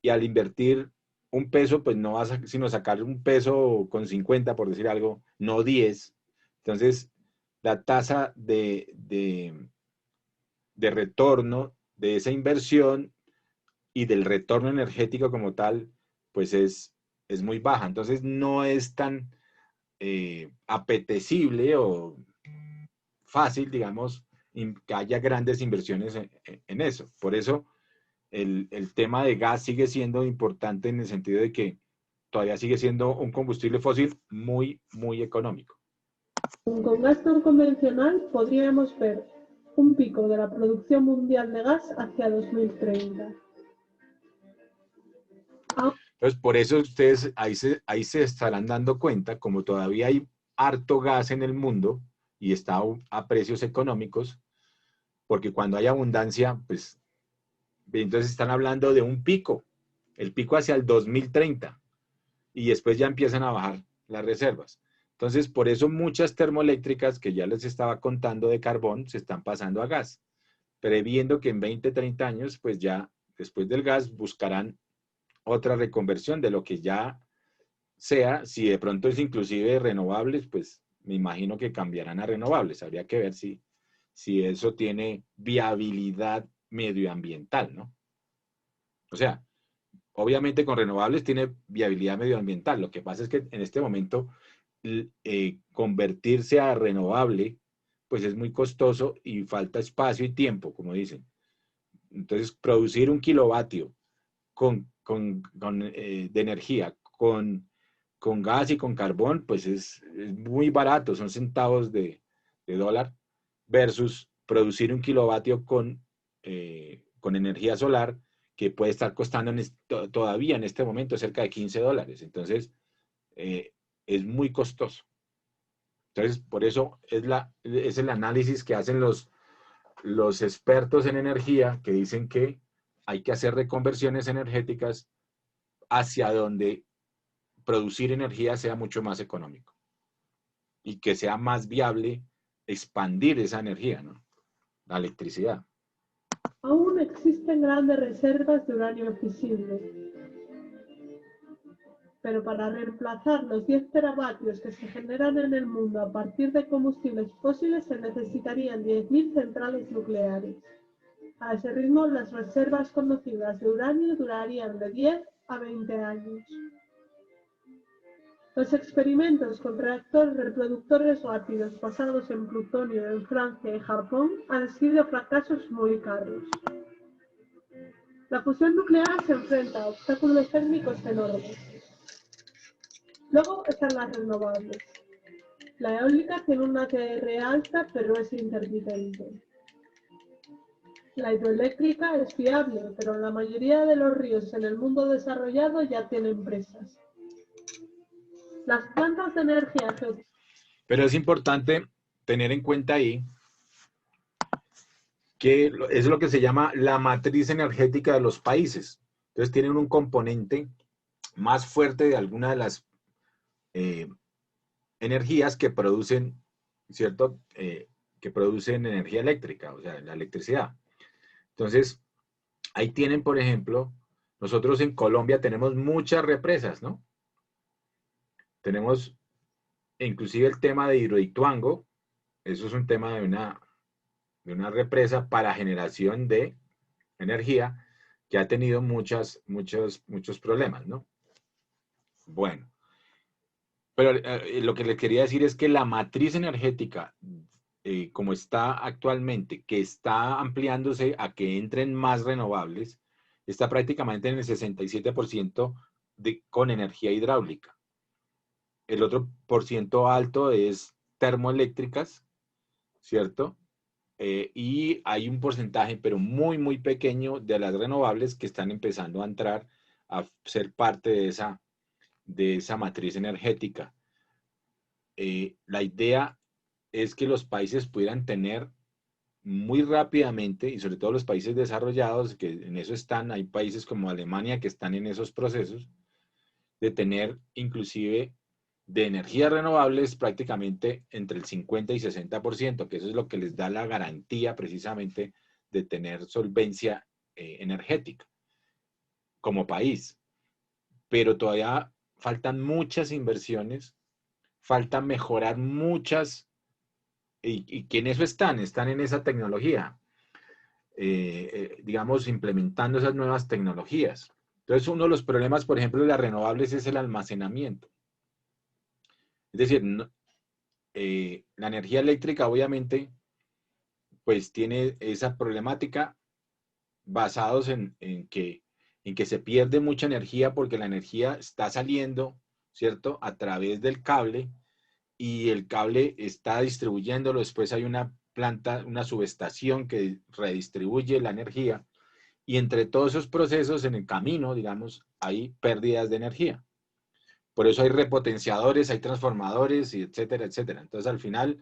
y al invertir un peso, pues no vas a sino sacar un peso con 50, por decir algo, no 10. Entonces, la tasa de retorno de esa inversión y del retorno energético como tal, pues es muy baja. Entonces, no es tan apetecible o fácil, digamos, que haya grandes inversiones en eso. Por eso, el tema de gas sigue siendo importante en el sentido de que todavía sigue siendo un combustible fósil muy, muy económico. Con gas no convencional podríamos ver un pico de la producción mundial de gas hacia 2030. Entonces, por eso ustedes ahí se estarán dando cuenta, como todavía hay harto gas en el mundo y está a precios económicos, porque cuando hay abundancia, pues, entonces están hablando de un pico, el pico hacia el 2030, y después ya empiezan a bajar las reservas. Entonces, por eso muchas termoeléctricas que ya les estaba contando de carbón se están pasando a gas, previendo que en 20, 30 años, pues ya después del gas buscarán otra reconversión de lo que ya sea. Si de pronto es inclusive renovables, pues me imagino que cambiarán a renovables. Habría que ver si eso tiene viabilidad medioambiental, ¿no? O sea, obviamente con renovables tiene viabilidad medioambiental. Lo que pasa es que en este momento convertirse a renovable, pues es muy costoso y falta espacio y tiempo, como dicen. Entonces, producir 1 kilovatio de energía con gas y con carbón, pues es muy barato, son centavos de dólar, versus producir 1 kilovatio con energía solar, que puede estar costando todavía en este momento cerca de $15. Entonces, es muy costoso. Entonces, por eso es el análisis que hacen los expertos en energía, que dicen que hay que hacer reconversiones energéticas hacia donde producir energía sea mucho más económico y que sea más viable expandir esa energía, ¿no? La electricidad. Aún existen grandes reservas de uranio fisible, pero para reemplazar los 10 teravatios que se generan en el mundo a partir de combustibles fósiles se necesitarían 10.000 centrales nucleares. A ese ritmo, las reservas conocidas de uranio durarían de 10 a 20 años. Los experimentos con reactores reproductores rápidos basados en plutonio en Francia y Japón han sido fracasos muy caros. La fusión nuclear se enfrenta a obstáculos técnicos enormes. Luego están las renovables. La eólica tiene una TR alta, pero es intermitente. La hidroeléctrica es fiable, pero la mayoría de los ríos en el mundo desarrollado ya tienen presas. Las plantas de energía geotérmica. Pero es importante tener en cuenta ahí que es lo que se llama la matriz energética de los países. Entonces tienen un componente más fuerte de alguna de las energías que producen, ¿cierto? Que producen energía eléctrica, o sea, la electricidad. Entonces, ahí tienen, por ejemplo, nosotros en Colombia tenemos muchas represas, ¿no? Tenemos inclusive el tema de Hidroituango, eso es un tema de una represa para generación de energía que ha tenido muchos problemas, ¿no? Bueno, pero lo que les quería decir es que la matriz energética como está actualmente, que está ampliándose a que entren más renovables, está prácticamente en el 67% con energía hidráulica. El otro por ciento alto es termoeléctricas, ¿cierto? Y hay un porcentaje, pero muy, muy pequeño de las renovables que están empezando a entrar a ser parte de esa matriz energética. La idea es que los países pudieran tener muy rápidamente, y sobre todo los países desarrollados, que en eso están, hay países como Alemania que están en esos procesos, de tener inclusive de energías renovables prácticamente entre el 50 y 60%, que eso es lo que les da la garantía precisamente de tener solvencia energética como país. Pero todavía faltan muchas inversiones, falta mejorar muchas, y que en eso están en esa tecnología, digamos, implementando esas nuevas tecnologías. Entonces, uno de los problemas, por ejemplo, de las renovables es el almacenamiento. Es decir, la energía eléctrica obviamente pues tiene esa problemática basados en que se pierde mucha energía porque la energía está saliendo, ¿cierto? A través del cable y el cable está distribuyéndolo. Después hay una planta, una subestación que redistribuye la energía y entre todos esos procesos en el camino, digamos, hay pérdidas de energía. Por eso hay repotenciadores, hay transformadores, y etcétera, etcétera. Entonces al final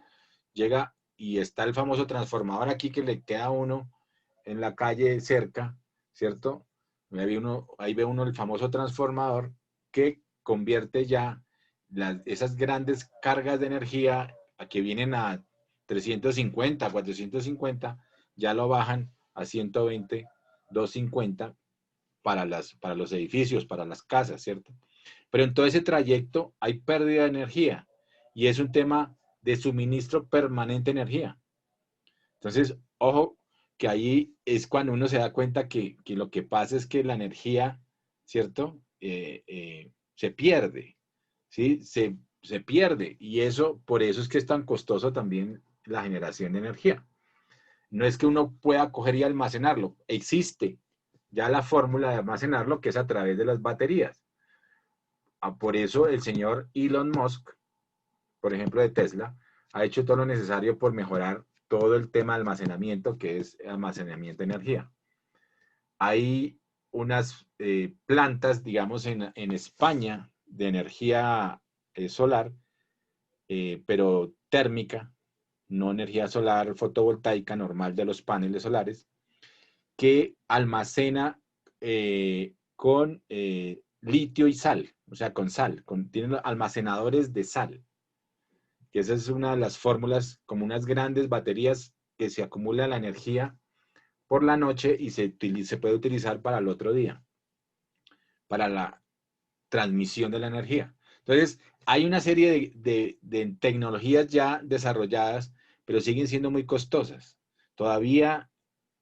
llega y está el famoso transformador aquí que le queda a uno en la calle cerca, ¿cierto? Ahí ve uno el famoso transformador que convierte ya esas grandes cargas de energía que vienen a 350, 450, ya lo bajan a 120, 250 para los edificios, para las casas, ¿cierto? Pero en todo ese trayecto hay pérdida de energía y es un tema de suministro permanente de energía. Entonces, ojo, que ahí es cuando uno se da cuenta que lo que pasa es que la energía, ¿cierto? Se pierde, ¿sí? Se pierde y eso, por eso es que es tan costoso también la generación de energía. No es que uno pueda coger y almacenarlo, existe ya la fórmula de almacenarlo que es a través de las baterías. Por eso el señor Elon Musk, por ejemplo, de Tesla, ha hecho todo lo necesario por mejorar todo el tema de almacenamiento, que es almacenamiento de energía. Hay unas plantas, digamos, en España de energía solar, pero térmica, no energía solar fotovoltaica normal de los paneles solares, que almacena con litio y sal, o sea, con sal, tienen almacenadores de sal, que esa es una de las fórmulas, como unas grandes baterías que se acumula la energía por la noche y se puede utilizar para el otro día, para la transmisión de la energía. Entonces, hay una serie de tecnologías ya desarrolladas, pero siguen siendo muy costosas. Todavía,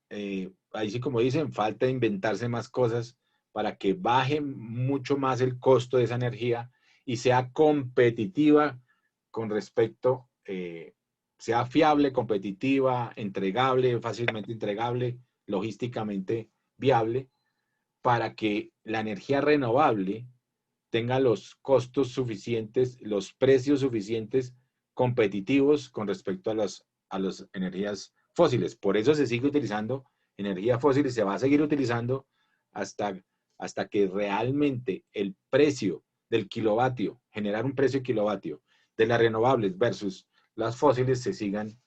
ahí sí como dicen, falta inventarse más cosas para que baje mucho más el costo de esa energía y sea competitiva con respecto, sea fiable, competitiva, entregable, fácilmente entregable, logísticamente viable, para que la energía renovable tenga los costos suficientes, los precios suficientes, competitivos con respecto a las energías fósiles. Por eso se sigue utilizando energía fósil y se va a seguir utilizando hasta que realmente el precio del kilovatio, generar un precio de kilovatio de las renovables versus las fósiles se sigan,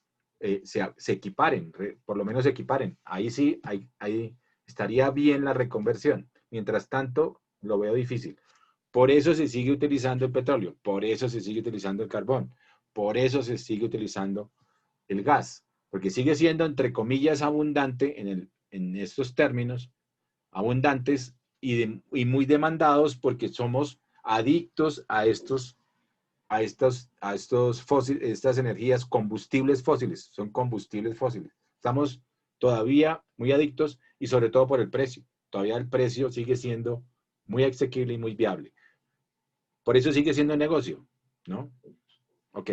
se equiparen, por lo menos se equiparen. Ahí sí, ahí estaría bien la reconversión. Mientras tanto, lo veo difícil. Por eso se sigue utilizando el petróleo, por eso se sigue utilizando el carbón, por eso se sigue utilizando el gas, porque sigue siendo, entre comillas, abundante en estos términos, abundantes y muy demandados porque somos adictos a estas energías, combustibles fósiles, son combustibles fósiles. Estamos todavía muy adictos y sobre todo por el precio. Todavía el precio sigue siendo muy asequible y muy viable. Por eso sigue siendo negocio, ¿no? Ok.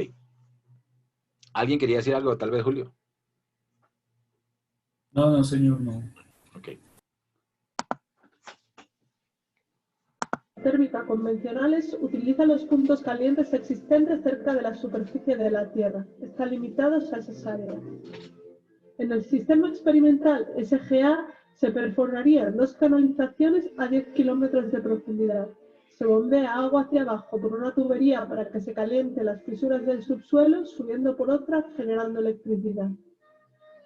¿Alguien quería decir algo? Tal vez Julio. No, no, señor, no. Ok. Térmica convencionales utiliza los puntos calientes existentes cerca de la superficie de la Tierra. Están limitados a esas áreas. En el sistema experimental SGA se perforarían 2 canalizaciones a 10 kilómetros de profundidad. Se bombea agua hacia abajo por una tubería para que se caliente las fisuras del subsuelo, subiendo por otra, generando electricidad.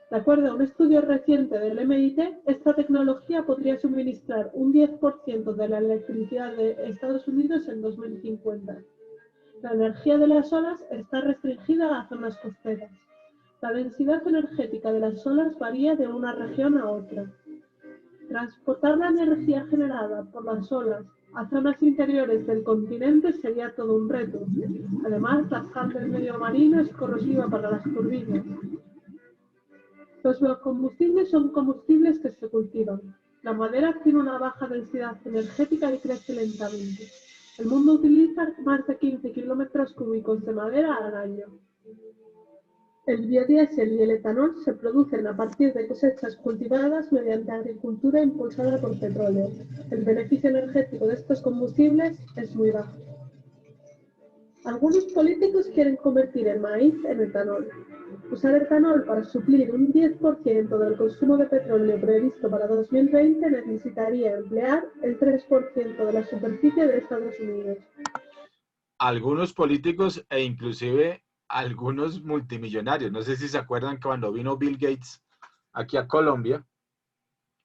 De acuerdo a un estudio reciente del MIT, esta tecnología podría suministrar un 10% de la electricidad de Estados Unidos en 2050. La energía de las olas está restringida a zonas costeras. La densidad energética de las olas varía de una región a otra. Transportar la energía generada por las olas a zonas interiores del continente sería todo un reto. Además, la sal del medio marino es corrosiva para las turbinas. Los biocombustibles son combustibles que se cultivan. La madera tiene una baja densidad energética y crece lentamente. El mundo utiliza más de 15 kilómetros cúbicos de madera al año. El biodiesel y el etanol se producen a partir de cosechas cultivadas mediante agricultura impulsada por petróleo. El beneficio energético de estos combustibles es muy bajo. Algunos políticos quieren convertir el maíz en etanol. Usar etanol para suplir un 10% del consumo de petróleo previsto para 2020 necesitaría emplear el 3% de la superficie de Estados Unidos. Algunos políticos e inclusive algunos multimillonarios. No sé si se acuerdan que cuando vino Bill Gates aquí a Colombia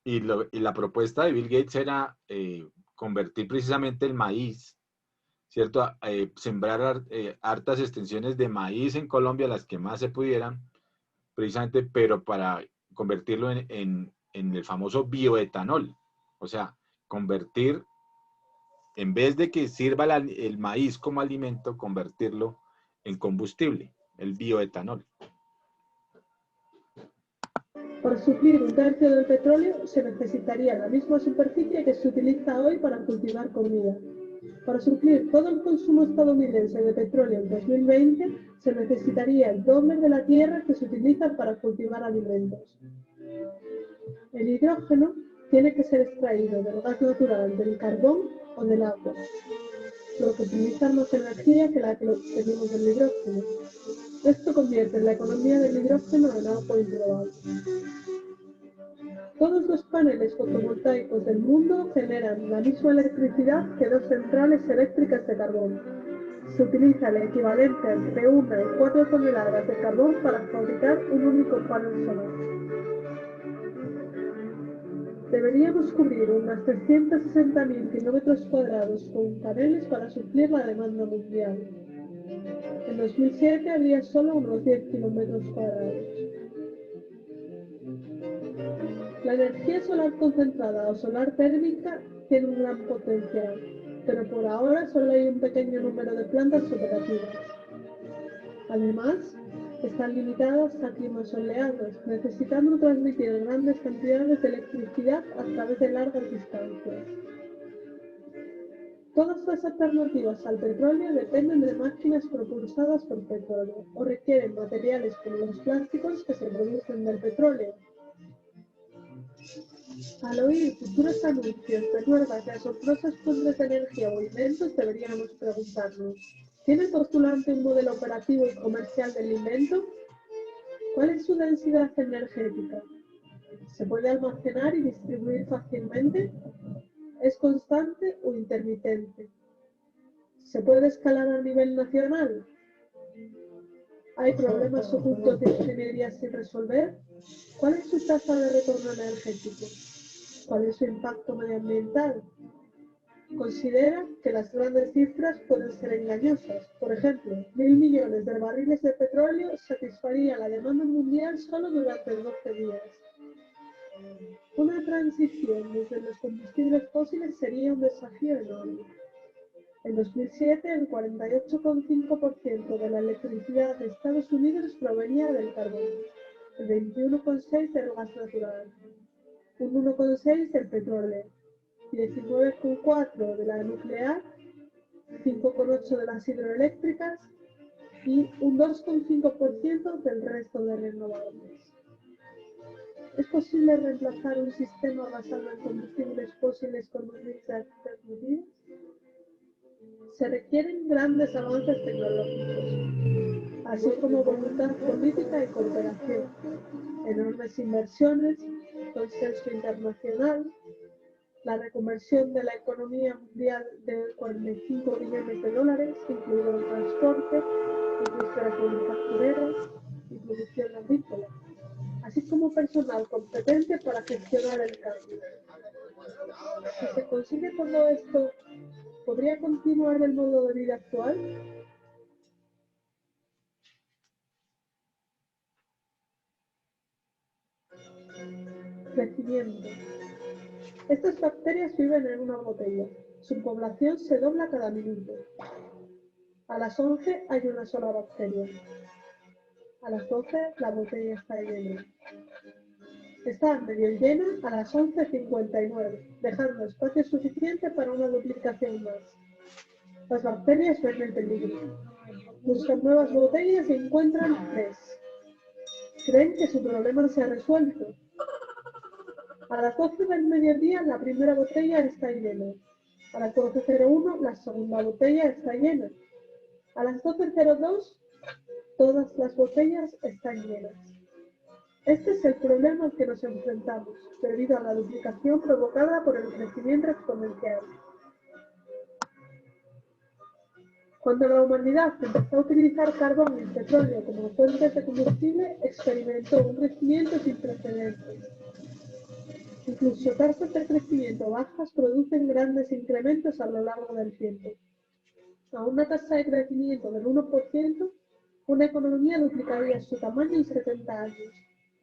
y la propuesta de Bill Gates era convertir precisamente el maíz, ¿cierto? Sembrar hartas extensiones de maíz en Colombia, las que más se pudieran, precisamente, pero para convertirlo en el famoso bioetanol. O sea, convertir, en vez de que sirva el maíz como alimento, convertirlo en combustible, el bioetanol. Para suplir un tercio del petróleo se necesitaría la misma superficie que se utiliza hoy para cultivar comida. Para suplir todo el consumo estadounidense de petróleo en 2020 se necesitaría el doble de la tierra que se utiliza para cultivar alimentos. El hidrógeno tiene que ser extraído del gas natural, del carbón o del agua, lo que utiliza más energía que la que obtenemos del hidrógeno. Esto convierte la economía del hidrógeno en algo improbable. Todos los paneles fotovoltaicos del mundo generan la misma electricidad que 2 centrales eléctricas de carbón. Se utiliza el equivalente entre 1 y 4 toneladas de carbón para fabricar un único panel solar. Deberíamos cubrir unas 360.000 kilómetros cuadrados con paneles para suplir la demanda mundial. En 2007 había solo unos 10 kilómetros cuadrados. La energía solar concentrada o solar térmica tiene un gran potencial, pero por ahora solo hay un pequeño número de plantas operativas. Además, están limitadas a climas soleados, necesitando transmitir grandes cantidades de electricidad a través de largas distancias. Todas las alternativas al petróleo dependen de máquinas propulsadas por petróleo o requieren materiales como los plásticos que se producen del petróleo. Al oír futuros anuncios de nuevas y asombrosas fuentes de energía o inventos, deberíamos preguntarnos: ¿tiene el postulante un modelo operativo y comercial del invento? ¿Cuál es su densidad energética? ¿Se puede almacenar y distribuir fácilmente? ¿Es constante o intermitente? ¿Se puede escalar a nivel nacional? ¿Hay problemas ocultos de ingeniería sin resolver? ¿Cuál es su tasa de retorno energético? ¿Cuál es su impacto medioambiental? Considera que las grandes cifras pueden ser engañosas. Por ejemplo, 1.000 millones de barriles de petróleo satisfaría la demanda mundial solo durante 12 días. Una transición desde los combustibles fósiles sería un desafío enorme. En 2007, el 48,5% de la electricidad de Estados Unidos provenía del carbón, el 21,6% del gas natural, un 1,6% del petróleo, 19,4% de la nuclear, 5,8% de las hidroeléctricas y un 2,5% del resto de renovables. ¿Es posible reemplazar un sistema basado en combustibles fósiles con un mix de alternativas? Se requieren grandes avances tecnológicos, así como voluntad política y cooperación, enormes inversiones, consenso internacional, la reconversión de la economía mundial de 45 billones de dólares, incluido el transporte, industrias manufactureras y producción agrícola, así como personal competente para gestionar el cambio. Si se consigue todo esto, ¿podría continuar el modo de vida actual? Crecimiento. Estas bacterias viven en una botella. Su población se dobla cada minuto. A las 11 hay una sola bacteria. A las 12 la botella está llena. Está medio llena a las 11:59, dejando espacio suficiente para una duplicación más. Las bacterias ven el peligro. Buscan nuevas botellas y encuentran 3. Creen que su problema se ha resuelto. A las 12 del mediodía la primera botella está llena. A las 12:01 la segunda botella está llena. A las 12:02 todas las botellas están llenas. Este es el problema al que nos enfrentamos, debido a la duplicación provocada por el crecimiento exponencial. Cuando la humanidad empezó a utilizar carbón y petróleo como fuentes de combustible, experimentó un crecimiento sin precedentes. Incluso tasas de crecimiento bajas producen grandes incrementos a lo largo del tiempo. A una tasa de crecimiento del 1%, una economía duplicaría su tamaño en 70 años,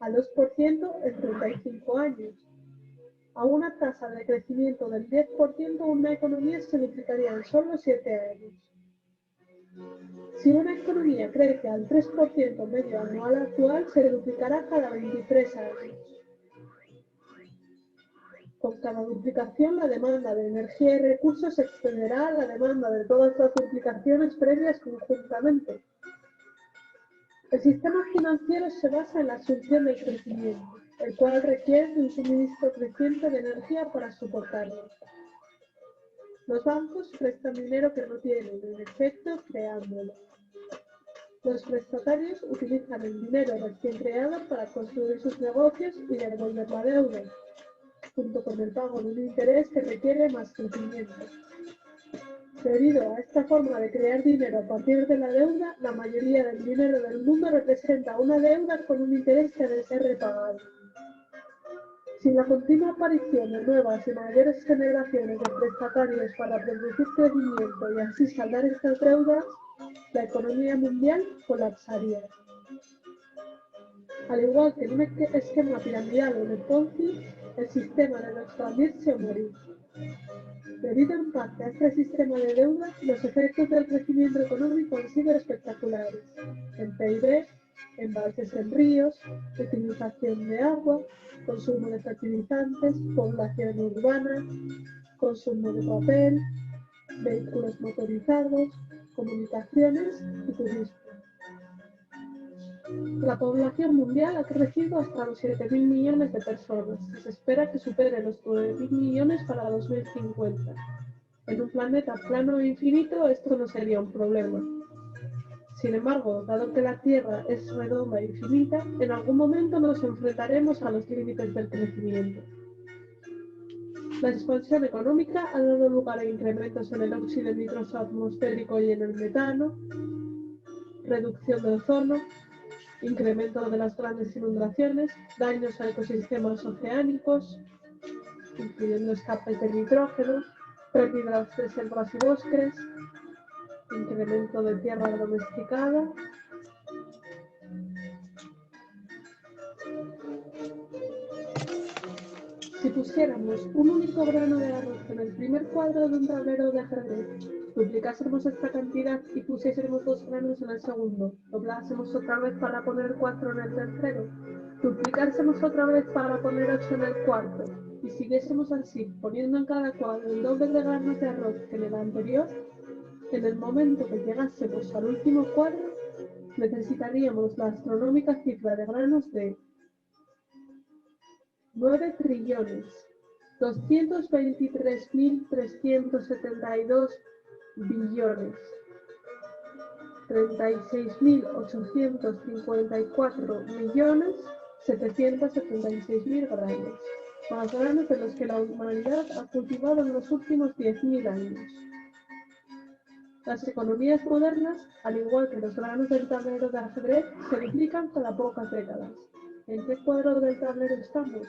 al 2% en 35 años. A una tasa de crecimiento del 10%, una economía se duplicaría en solo 7 años. Si una economía crece al 3% medio anual actual, se duplicará cada 23 años. Con cada duplicación, la demanda de energía y recursos excederá a la demanda de todas las duplicaciones previas conjuntamente. El sistema financiero se basa en la asunción del crecimiento, el cual requiere de un suministro creciente de energía para soportarlo. Los bancos prestan dinero que no tienen, en efecto, creándolo. Los prestatarios utilizan el dinero recién creado para construir sus negocios y devolver la deuda, junto con el pago de un interés que requiere más crecimiento. Debido a esta forma de crear dinero a partir de la deuda, la mayoría del dinero del mundo representa una deuda con un interés que debe ser repagado. Sin la continua aparición de nuevas y mayores generaciones de prestatarios para producir crecimiento y así saldar estas deudas, la economía mundial colapsaría. Al igual que en un esquema piramidal o de Ponzi, el sistema debe expandirse o morir. Debido en parte a este sistema de deuda, los efectos del crecimiento económico han sido espectaculares. En PIB, embalses en ríos, utilización de agua, consumo de fertilizantes, población urbana, consumo de papel, vehículos motorizados, comunicaciones y turismo. La población mundial ha crecido hasta los 7.000 millones de personas y se espera que supere los 9.000 millones para 2050. En un planeta plano e infinito esto no sería un problema. Sin embargo, dado que la Tierra es redonda e infinita, en algún momento nos enfrentaremos a los límites del crecimiento. La expansión económica ha dado lugar a incrementos en el óxido nitroso atmosférico y en el metano, reducción del ozono, incremento de las grandes inundaciones, daños a ecosistemas oceánicos, incluyendo escapes de nitrógeno, pérdidas de selvas y bosques, incremento de tierra domesticada. Si pusiéramos un único grano de arroz en el primer cuadro de un tablero de ajedrez, duplicásemos esta cantidad y pusiésemos 2 granos en el segundo, doblásemos otra vez para poner 4 en el tercero, duplicásemos otra vez para poner 8 en el cuarto, y siguiésemos así, poniendo en cada cuadro el doble de granos de arroz que en el anterior, en el momento que llegásemos al último cuadro, necesitaríamos la astronómica cifra de granos de 9.223.372 billones, 36.854.776.000 granos, más granos de los que la humanidad ha cultivado en los últimos 10.000 años. Las economías modernas, al igual que los granos del tablero de ajedrez, se duplican cada pocas décadas. ¿En qué cuadro del tablero estamos?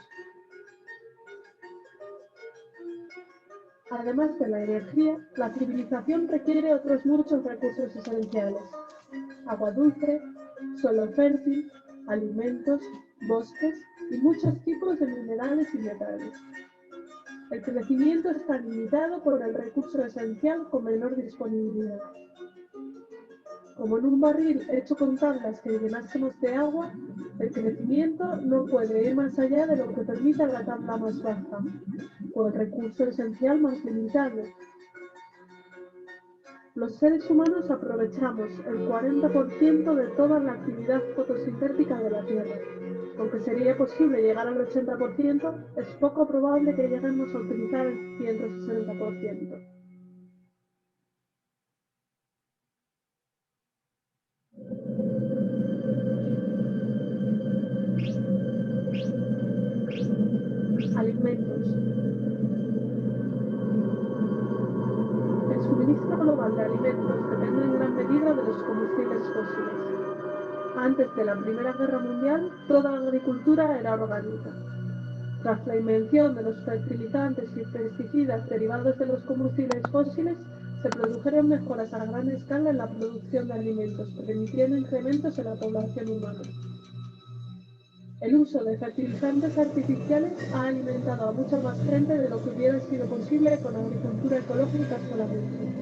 Además de la energía, la civilización requiere otros muchos recursos esenciales: agua dulce, suelo fértil, alimentos, bosques y muchos tipos de minerales y metales. El crecimiento está limitado por el recurso esencial con menor disponibilidad. Como en un barril hecho con tablas que llenásemos de agua, el crecimiento no puede ir más allá de lo que permita la tabla más baja, o el recurso esencial más limitado. Los seres humanos aprovechamos el 40% de toda la actividad fotosintética de la Tierra. Aunque sería posible llegar al 80%, es poco probable que lleguemos a utilizar el 160%. Alimentos. El suministro global de alimentos depende en gran medida de los combustibles fósiles. Antes de la Primera Guerra Mundial, toda la agricultura era orgánica. Tras la invención de los fertilizantes y pesticidas derivados de los combustibles fósiles, se produjeron mejoras a gran escala en la producción de alimentos, permitiendo incrementos en la población humana. El uso de fertilizantes artificiales ha alimentado a mucha más gente de lo que hubiera sido posible con agricultura ecológica solamente.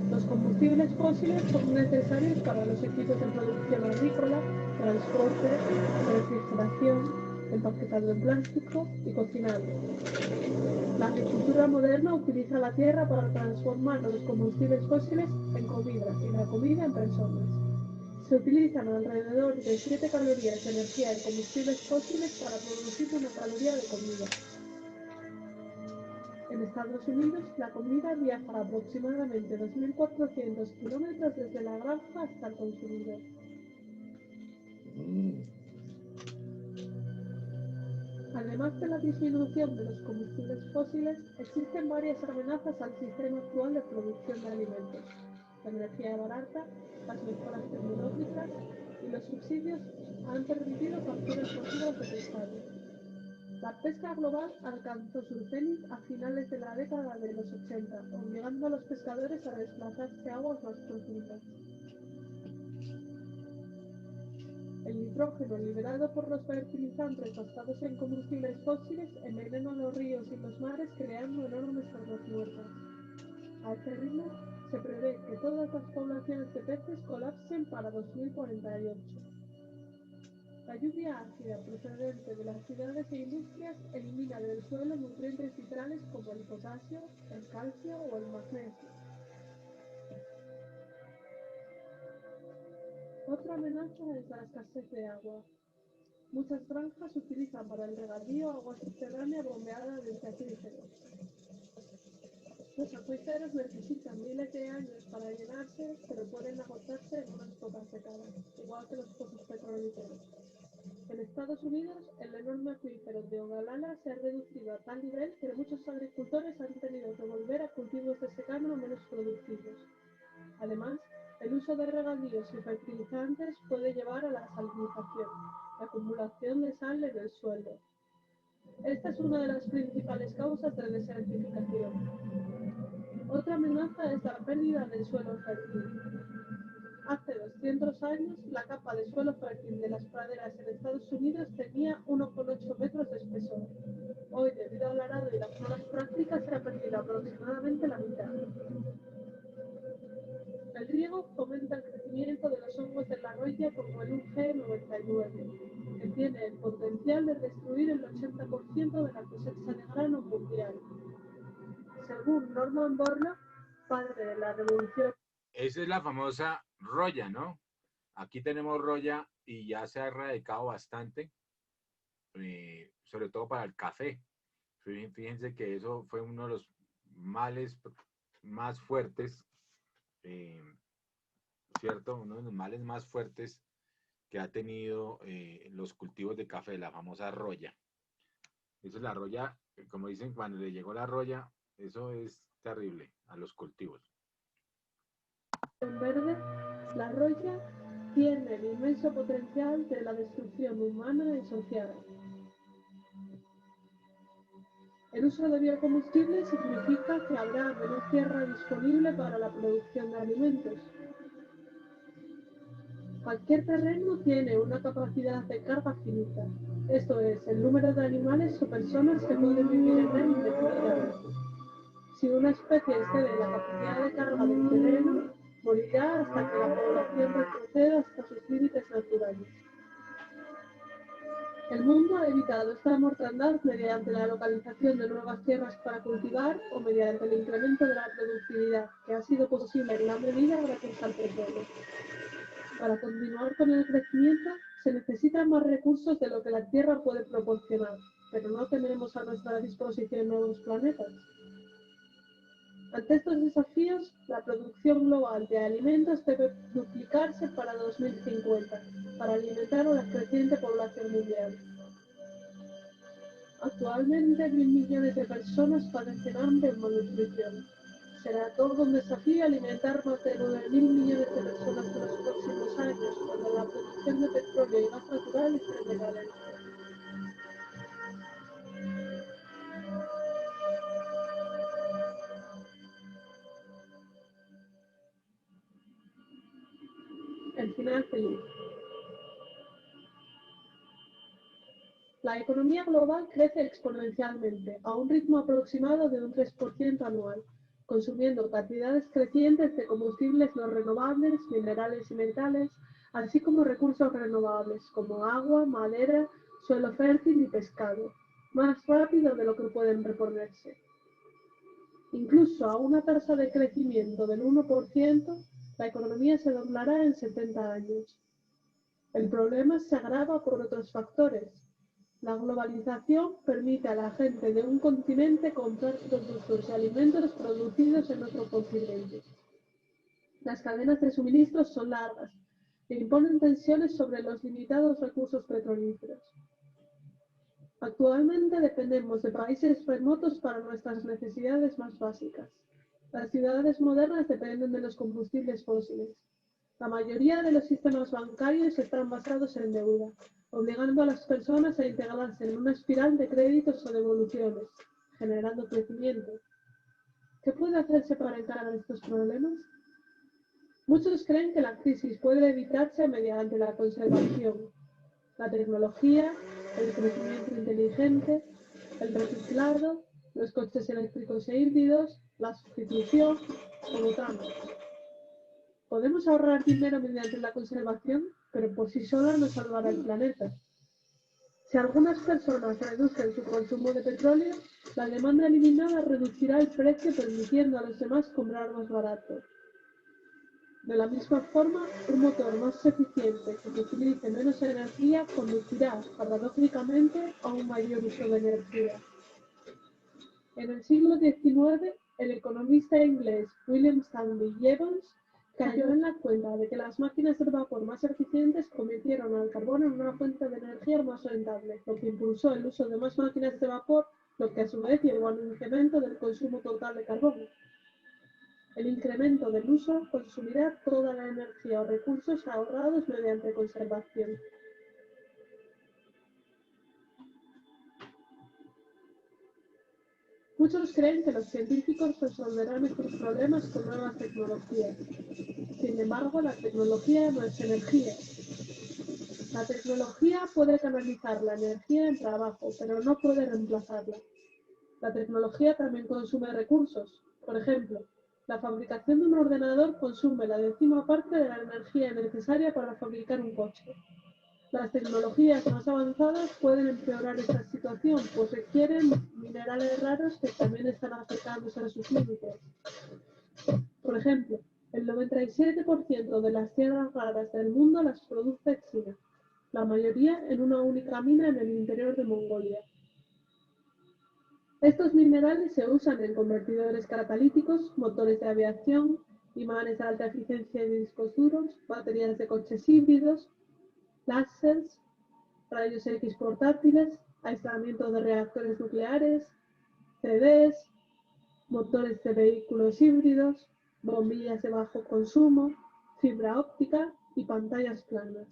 Los combustibles fósiles son necesarios para los equipos de producción agrícola, transporte, refrigeración, empaquetado en plástico y cocinado. La agricultura moderna utiliza la tierra para transformar los combustibles fósiles en comida y la comida en personas. Se utilizan alrededor de 7 calorías de energía en combustibles fósiles para producir una caloría de comida. En Estados Unidos, la comida viaja aproximadamente 2.400 kilómetros desde la granja hasta el consumidor. Además de la disminución de los combustibles fósiles, existen varias amenazas al sistema actual de producción de alimentos: la energía barata, las mejoras tecnológicas y los subsidios han permitido capturas masivas de pescado. La pesca global alcanzó su cenit a finales de la década de los 80, obligando a los pescadores a desplazarse a aguas más profundas. El nitrógeno liberado por los fertilizantes basados en combustibles fósiles envenena los ríos y los mares, creando enormes aguas muertas. A este ritmo, se prevé que todas las poblaciones de peces colapsen para 2048. La lluvia ácida procedente de las ciudades e industrias elimina del suelo nutrientes vitales como el potasio, el calcio o el magnesio. Otra amenaza es la escasez de agua. Muchas granjas utilizan para el regadío agua subterránea bombeada desde acuíferos. Los acuíferos necesitan miles de años para llenarse, pero pueden agotarse en unas pocas décadas, igual que los pozos petrolíferos. En Estados Unidos, el enorme acuífero de Ogallala se ha reducido a tal nivel que muchos agricultores han tenido que volver a cultivos de secano menos productivos. Además, el uso de regadíos y fertilizantes puede llevar a la salinización, la acumulación de sal en el suelo. Esta es una de las principales causas de desertificación. Otra amenaza es la pérdida del suelo fértil. Hace 200 años, la capa de suelo fértil de las praderas en Estados Unidos tenía 1,8 metros de espesor. Hoy, debido al arado y las malas prácticas, se ha perdido aproximadamente la mitad. El riego fomenta el crecimiento de los hongos de la roya como el UG99, que tiene el potencial de destruir el 80% de la cosecha de grano mundial. Según Norman Borlaug, padre de la revolución. Esa es la famosa roya, ¿no? Aquí tenemos roya y ya se ha erradicado bastante, sobre todo para el café. Fíjense que eso fue uno de los males más fuertes, ¿cierto? Uno de los males más fuertes que ha tenido los cultivos de café, la famosa roya. Eso es la roya, como dicen, cuando le llegó la roya, eso es terrible a los cultivos. En verde, la roya tiene el inmenso potencial de la destrucción humana y social. El uso de biocombustibles significa que habrá menos tierra disponible para la producción de alimentos. Cualquier terreno tiene una capacidad de carga finita, esto es, el número de animales o personas que pueden vivir en él indefinidamente. Si una especie excede la capacidad de carga del terreno, morirá hasta que la población retroceda hasta sus límites naturales. El mundo ha evitado esta mortandad mediante la localización de nuevas tierras para cultivar o mediante el incremento de la productividad, que ha sido posible en gran medida gracias al petróleo. Para continuar con el crecimiento, se necesitan más recursos de lo que la Tierra puede proporcionar, pero no tenemos a nuestra disposición nuevos planetas. Ante estos desafíos, la producción global de alimentos debe duplicarse para 2050, para alimentar a la creciente población mundial. Actualmente, 1.000 millones de personas padecen hambre o malnutrición. Será todo un desafío alimentar más de 9.000 millones de personas en los próximos años, cuando la producción de petróleo y gas natural esté en decadencia. El final feliz. La economía global crece exponencialmente, a un ritmo aproximado de un 3% anual, consumiendo cantidades crecientes de combustibles no renovables, minerales y metales, así como recursos renovables como agua, madera, suelo fértil y pescado, más rápido de lo que pueden reponerse. Incluso a una tasa de crecimiento del 1%, la economía se doblará en 70 años. El problema se agrava por otros factores. La globalización permite a la gente de un continente comprar productos y alimentos producidos en otro continente. Las cadenas de suministros son largas e imponen tensiones sobre los limitados recursos petrolíferos. Actualmente dependemos de países remotos para nuestras necesidades más básicas. Las ciudades modernas dependen de los combustibles fósiles. La mayoría de los sistemas bancarios están basados en deuda, obligando a las personas a integrarse en una espiral de créditos o devoluciones, generando crecimiento. ¿Qué puede hacerse para encarar estos problemas? Muchos creen que la crisis puede evitarse mediante la conservación, la tecnología, el crecimiento inteligente, el reciclado, los coches eléctricos e híbridos, la sustitución o botanas. Podemos ahorrar dinero mediante la conservación, pero por sí sola no salvará el planeta. Si algunas personas reducen su consumo de petróleo, la demanda eliminada reducirá el precio, permitiendo a los demás comprar más barato. De la misma forma, un motor más eficiente que utilice menos energía conducirá, paradójicamente, a un mayor uso de energía. En el siglo XIX, el economista inglés William Stanley Jevons cayó en la cuenta de que las máquinas de vapor más eficientes convirtieron al carbón en una fuente de energía más rentable, lo que impulsó el uso de más máquinas de vapor, lo que a su vez llevó al incremento del consumo total de carbón. El incremento del uso consumirá toda la energía o recursos ahorrados mediante conservación. Muchos creen que los científicos resolverán estos problemas con nuevas tecnologías. Sin embargo, la tecnología no es energía. La tecnología puede canalizar la energía en trabajo, pero no puede reemplazarla. La tecnología también consume recursos. Por ejemplo, la fabricación de un ordenador consume la 10ª parte de la energía necesaria para fabricar un coche. Las tecnologías más avanzadas pueden empeorar esta situación, pues requieren minerales raros que también están acercándose a sus límites. Por ejemplo, El 97% de las tierras raras del mundo las produce China, la mayoría en una única mina en el interior de Mongolia. Estos minerales se usan en convertidores catalíticos, motores de aviación, imanes de alta eficiencia de discos duros, baterías de coches híbridos, láseres, rayos X portátiles, aislamiento de reactores nucleares, CDs, motores de vehículos híbridos, bombillas de bajo consumo, fibra óptica y pantallas planas.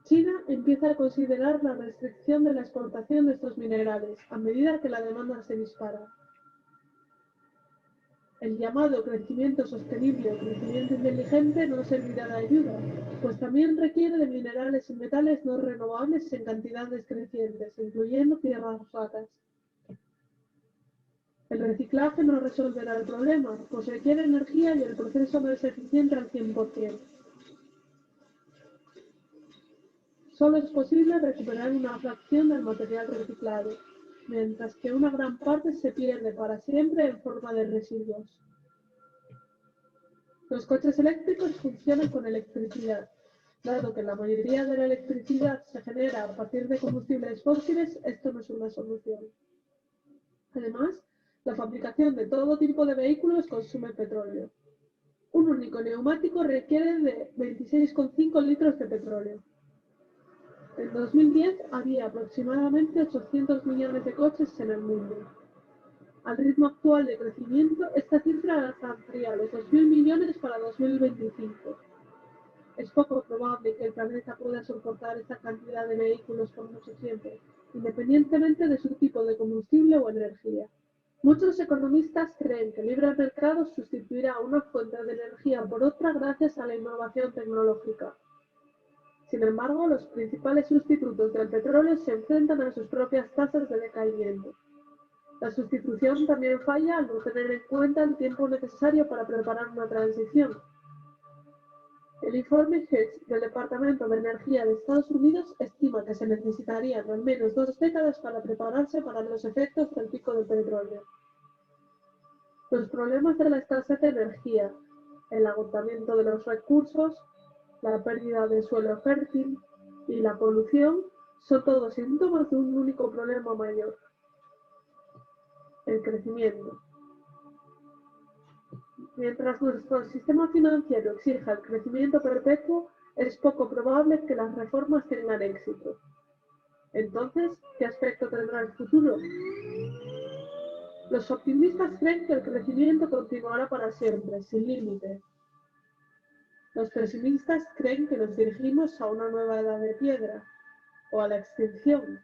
China empieza a considerar la restricción de la exportación de estos minerales a medida que la demanda se dispara. El llamado crecimiento sostenible o crecimiento inteligente no servirá de ayuda, pues también requiere de minerales y metales no renovables en cantidades crecientes, incluyendo tierras raras. El reciclaje no resolverá el problema, pues requiere energía y el proceso no es eficiente al 100%. Solo es posible recuperar una fracción del material reciclado, mientras que una gran parte se pierde para siempre en forma de residuos. Los coches eléctricos funcionan con electricidad. Dado que la mayoría de la electricidad se genera a partir de combustibles fósiles, esto no es una solución. Además, la fabricación de todo tipo de vehículos consume petróleo. Un único neumático requiere de 26,5 litros de petróleo. En 2010 había aproximadamente 800 millones de coches en el mundo. Al ritmo actual de crecimiento, esta cifra alcanzaría los 2.000 millones para 2025. Es poco probable que el planeta pueda soportar esta cantidad de vehículos por mucho tiempo, independientemente de su tipo de combustible o energía. Muchos economistas creen que el libre mercado sustituirá una fuente de energía por otra gracias a la innovación tecnológica. Sin embargo, los principales sustitutos del petróleo se enfrentan a sus propias tasas de decaimiento. La sustitución también falla al no tener en cuenta el tiempo necesario para preparar una transición. El informe Hertz del Departamento de Energía de Estados Unidos estima que se necesitarían al menos 2 décadas para prepararse para los efectos del pico del petróleo. Los problemas de la escasez de energía, el agotamiento de los recursos, la pérdida de suelo fértil y la polución son todos síntomas de un único problema mayor: el crecimiento. Mientras nuestro sistema financiero exija el crecimiento perpetuo, es poco probable que las reformas tengan éxito. Entonces, ¿qué aspecto tendrá el futuro? Los optimistas creen que el crecimiento continuará para siempre, sin límite. Los pesimistas creen que nos dirigimos a una nueva edad de piedra, o a la extinción.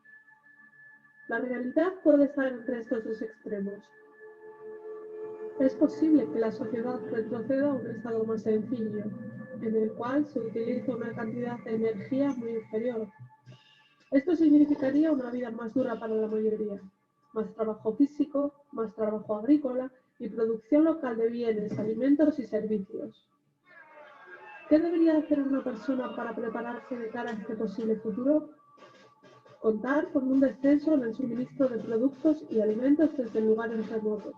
La realidad puede estar entre estos dos extremos. Es posible que la sociedad retroceda a un estado más sencillo, en el cual se utiliza una cantidad de energía muy inferior. Esto significaría una vida más dura para la mayoría, más trabajo físico, más trabajo agrícola y producción local de bienes, alimentos y servicios. ¿Qué debería hacer una persona para prepararse de cara a este posible futuro? Contar con un descenso en el suministro de productos y alimentos desde lugares remotos.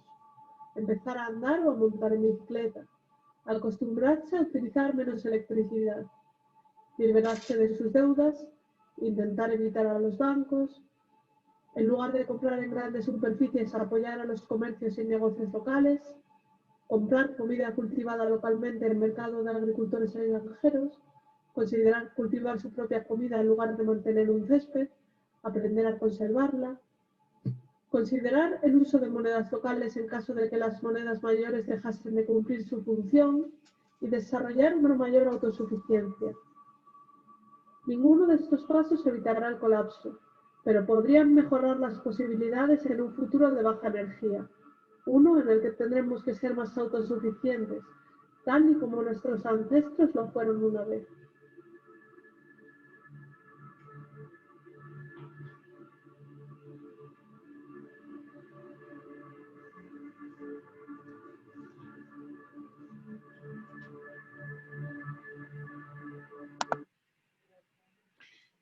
Empezar a andar o a montar en bicicleta. Acostumbrarse a utilizar menos electricidad. Liberarse de sus deudas. Intentar evitar a los bancos. En lugar de comprar en grandes superficies, apoyar a los comercios y negocios locales. Comprar comida cultivada localmente en el mercado de agricultores extranjeros. Considerar cultivar su propia comida en lugar de mantener un césped. Aprender a conservarla. Considerar el uso de monedas locales en caso de que las monedas mayores dejasen de cumplir su función y desarrollar una mayor autosuficiencia. Ninguno de estos pasos evitará el colapso, pero podrían mejorar las posibilidades en un futuro de baja energía, uno en el que tendremos que ser más autosuficientes, tal y como nuestros ancestros lo fueron una vez.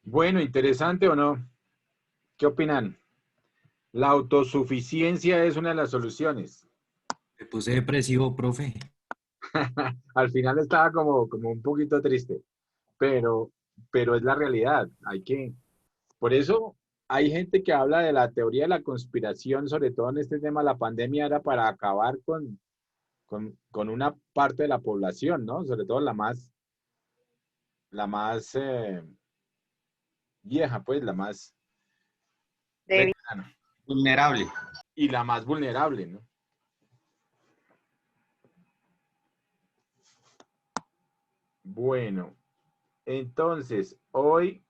Bueno, interesante o no. ¿Qué opinan? La autosuficiencia es una de las soluciones. Me puse depresivo, profe. Al final estaba como un poquito triste, pero es la realidad. Por eso hay gente que habla de la teoría de la conspiración, sobre todo en este tema de la pandemia, era para acabar con una parte de la población, ¿no? Sobre todo la más vieja, pues, la más Débil. veterana Vulnerable. y la más vulnerable, ¿no? Bueno, entonces, hoy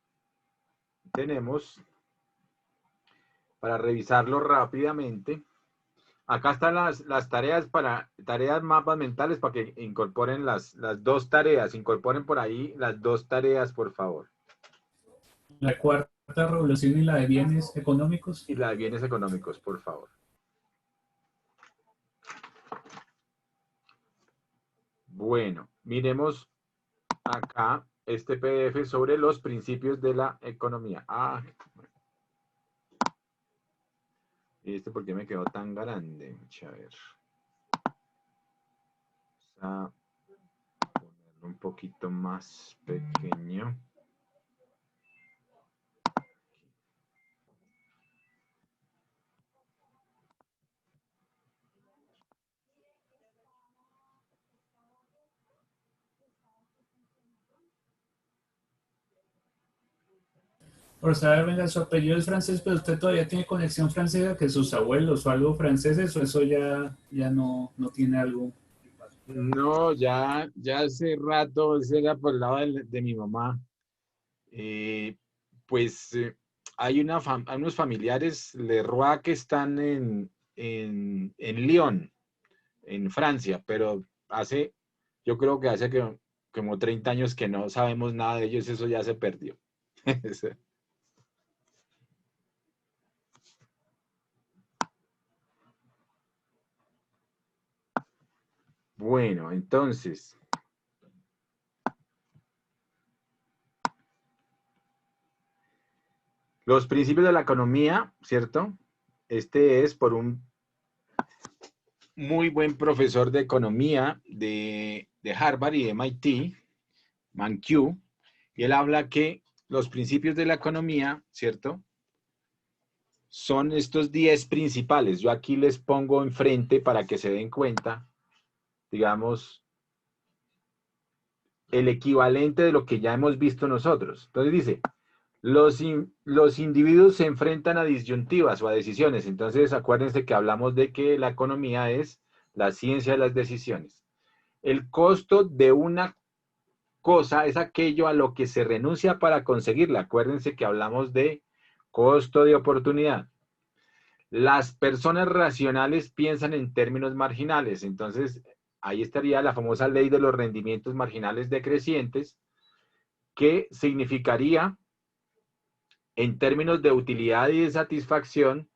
tenemos, para revisarlo rápidamente, acá están las tareas tareas mapas mentales para que incorporen las dos tareas, incorporen por ahí las dos tareas, por favor. La cuarta revolución y la de bienes económicos. Y la de bienes económicos, por favor. Bueno, miremos acá este PDF sobre los principios de la economía. ¿Y este por qué me quedó tan grande? A ver. Vamos a ponerlo un poquito más pequeño. Por saber, venga, su apellido es francés, pero usted todavía tiene conexión francesa, que sus abuelos o algo franceses, o eso ya no tiene algo. No, ya hace rato, ese era por el lado de mi mamá. Pues hay unos familiares Leroy que están en Lyon, en Francia, pero yo creo que hace como 30 años que no sabemos nada de ellos, eso ya se perdió. Bueno, entonces, los principios de la economía, ¿cierto? Este es por un muy buen profesor de economía de Harvard y de MIT, Mankiw, y él habla que los principios de la economía, ¿cierto? Son estos 10 principales. Yo aquí les pongo enfrente para que se den cuenta, digamos, el equivalente de lo que ya hemos visto nosotros. Entonces dice, los individuos se enfrentan a disyuntivas o a decisiones. Entonces acuérdense que hablamos de que la economía es la ciencia de las decisiones. El costo de una cosa es aquello a lo que se renuncia para conseguirla. Acuérdense que hablamos de costo de oportunidad. Las personas racionales piensan en términos marginales. Entonces, ahí estaría la famosa ley de los rendimientos marginales decrecientes, que significaría, en términos de utilidad y de satisfacción,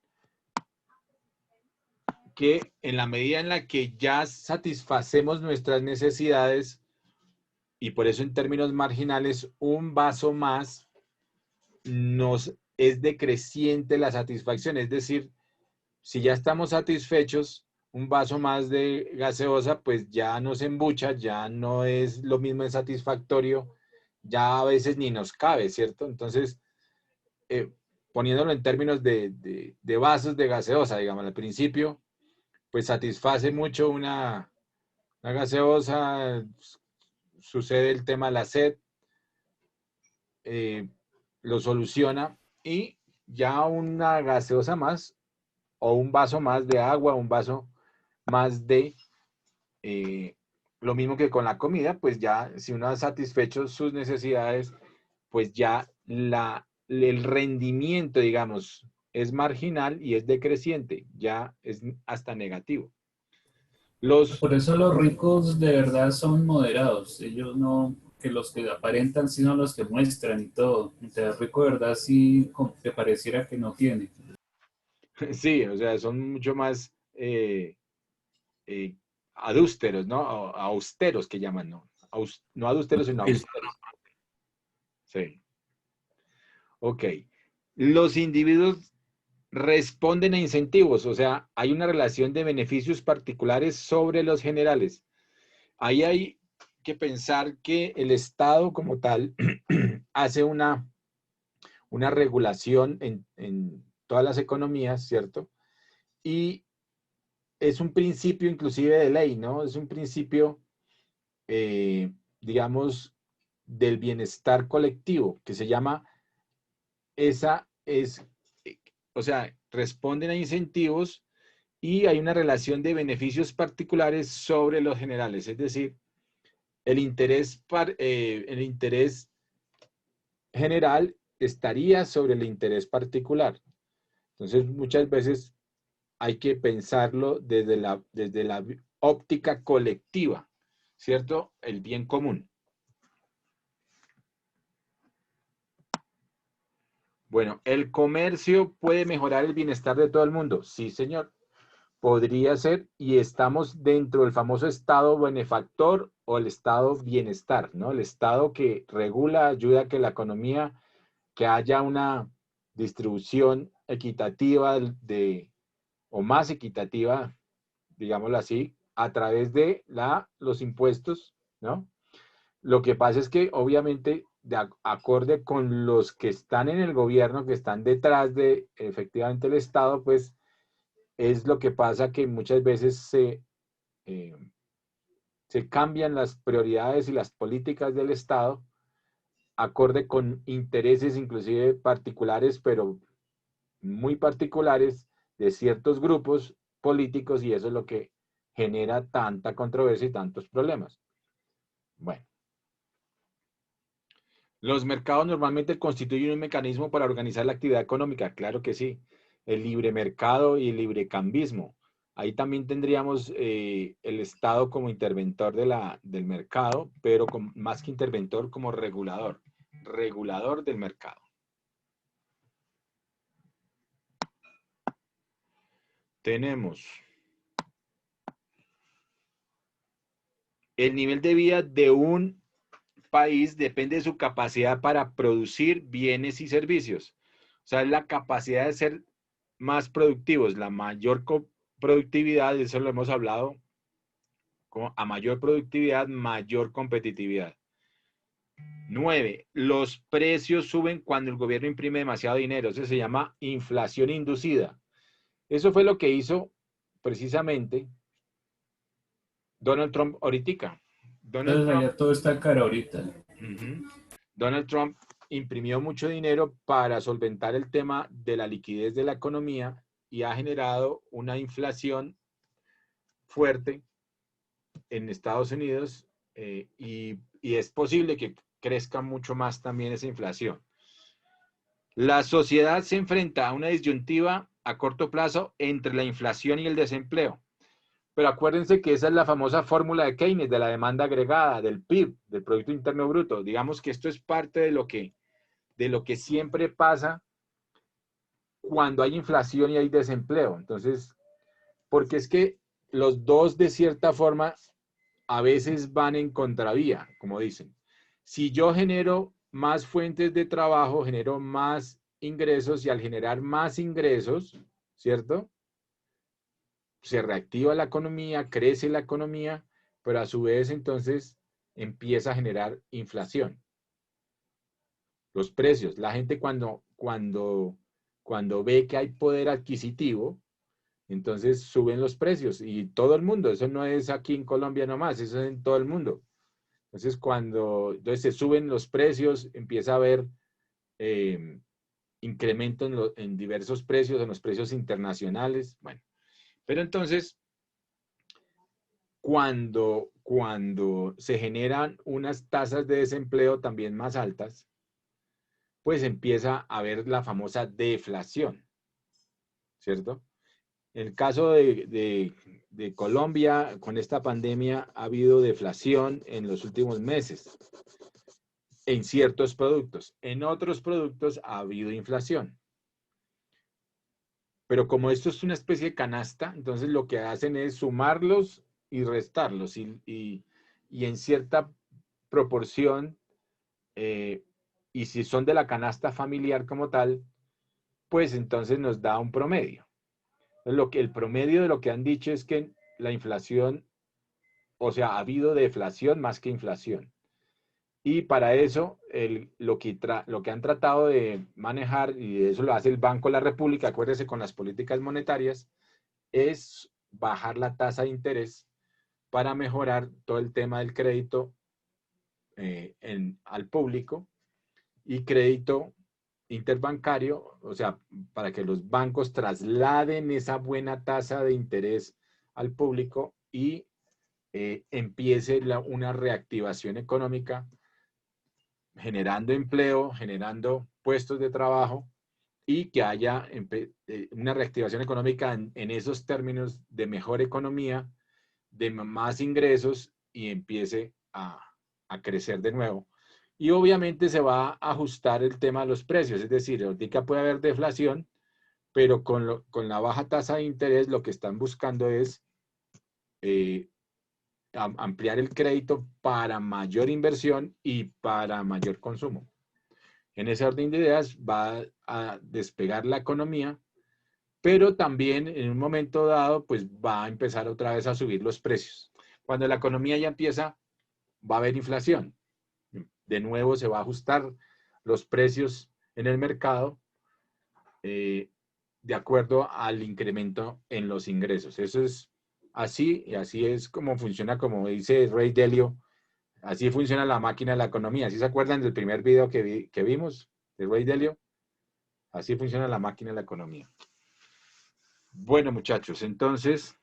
que en la medida en la que ya satisfacemos nuestras necesidades, y por eso en términos marginales, un vaso más nos es decreciente la satisfacción. Es decir, si ya estamos satisfechos, un vaso más de gaseosa, pues ya nos embucha, ya no es lo mismo de satisfactorio, ya a veces ni nos cabe, ¿cierto? Entonces, poniéndolo en términos de vasos de gaseosa, digamos, al principio, pues satisface mucho una gaseosa, sucede el tema de la sed, lo soluciona, y ya una gaseosa más o un vaso más de agua, un vaso más de lo mismo que con la comida, pues ya si uno ha satisfecho sus necesidades, pues ya el rendimiento, digamos, es marginal y es decreciente, ya es hasta negativo. Por eso los ricos de verdad son moderados. Ellos no, que los que aparentan, sino los que muestran y todo. Entonces, el rico de verdad sí como que pareciera que no tiene. Sí, o sea, son mucho más adústeros, ¿no? Austeros que llaman, ¿no? No adústeros, sino austeros. Sí. Ok. Los individuos responden a incentivos, o sea, hay una relación de beneficios particulares sobre los generales. Ahí hay que pensar que el Estado como tal hace una regulación en todas las economías, ¿cierto? Y es un principio inclusive de ley, ¿no? Es un principio, digamos, del bienestar colectivo, que se llama, o sea, responden a incentivos y hay una relación de beneficios particulares sobre los generales, es decir, el interés general estaría sobre el interés particular. Entonces, muchas veces hay que pensarlo desde la óptica colectiva, ¿cierto? El bien común. Bueno, ¿el comercio puede mejorar el bienestar de todo el mundo? Sí, señor. Podría ser, y estamos dentro del famoso estado benefactor o el estado bienestar, ¿no? El estado que regula, ayuda a que la economía, que haya una distribución equitativa o más equitativa, digámoslo así, a través de los impuestos, ¿no? Lo que pasa es que obviamente de acorde con los que están en el gobierno, que están detrás de efectivamente el Estado, pues es lo que pasa que muchas veces se cambian las prioridades y las políticas del Estado acorde con intereses inclusive particulares, pero muy particulares de ciertos grupos políticos y eso es lo que genera tanta controversia y tantos problemas. Bueno. Los mercados normalmente constituyen un mecanismo para organizar la actividad económica, claro que sí. El libre mercado y el librecambismo. Ahí también tendríamos el Estado como interventor del mercado, pero más que interventor como regulador del mercado. Tenemos el nivel de vida de un país depende de su capacidad para producir bienes y servicios. O sea, es la capacidad de ser más productivos, la mayor productividad, eso lo hemos hablado, a mayor productividad, mayor competitividad. 9. Los precios suben cuando el gobierno imprime demasiado dinero. Eso se llama inflación inducida. Eso fue lo que hizo precisamente Donald Trump ahorita. Entonces allá todo está caro ahorita. Donald Trump imprimió mucho dinero para solventar el tema de la liquidez de la economía y ha generado una inflación fuerte en Estados Unidos y es posible que crezca mucho más también esa inflación. La sociedad se enfrenta a una disyuntiva a corto plazo entre la inflación y el desempleo. Pero acuérdense que esa es la famosa fórmula de Keynes, de la demanda agregada, del PIB, del Producto Interno Bruto. Digamos que esto es parte de lo que siempre pasa cuando hay inflación y hay desempleo. Entonces, porque es que los dos de cierta forma a veces van en contravía, como dicen. Si yo genero más fuentes de trabajo, genero más ingresos y al generar más ingresos, ¿cierto? Se reactiva la economía, crece la economía, pero a su vez entonces empieza a generar inflación. Los precios, la gente cuando ve que hay poder adquisitivo, entonces suben los precios y todo el mundo, eso no es aquí en Colombia nomás, eso es en todo el mundo. Entonces entonces se suben los precios, empieza a haber incremento en diversos precios, en los precios internacionales, bueno. Pero entonces, cuando se generan unas tasas de desempleo también más altas, pues empieza a haber la famosa deflación, ¿cierto? En el caso de Colombia, con esta pandemia ha habido deflación en los últimos meses en ciertos productos. En otros productos ha habido inflación. Pero como esto es una especie de canasta, entonces lo que hacen es sumarlos y restarlos. Y en cierta proporción, y si son de la canasta familiar como tal, pues entonces nos da un promedio. El promedio de lo que han dicho es que la inflación, o sea, ha habido deflación más que inflación. Y para eso, lo que han tratado de manejar, y eso lo hace el Banco de la República, acuérdese con las políticas monetarias, es bajar la tasa de interés para mejorar todo el tema del crédito al público y crédito interbancario, o sea, para que los bancos trasladen esa buena tasa de interés al público y empiece una reactivación económica, generando empleo, generando puestos de trabajo y que haya una reactivación económica en esos términos de mejor economía, de más ingresos y empiece a crecer de nuevo. Y obviamente se va a ajustar el tema de los precios, es decir, ahorita puede haber deflación, pero con la baja tasa de interés lo que están buscando es ampliar el crédito para mayor inversión y para mayor consumo. En ese orden de ideas va a despegar la economía, pero también en un momento dado pues va a empezar otra vez a subir los precios. Cuando la economía ya empieza, va a haber inflación. De nuevo se va a ajustar los precios en el mercado de acuerdo al incremento en los ingresos. Eso es así, y así es como funciona, como dice Ray Dalio, así funciona la máquina de la economía. ¿Sí se acuerdan del primer video que vimos de Ray Dalio? Así funciona la máquina de la economía. Bueno, muchachos, entonces,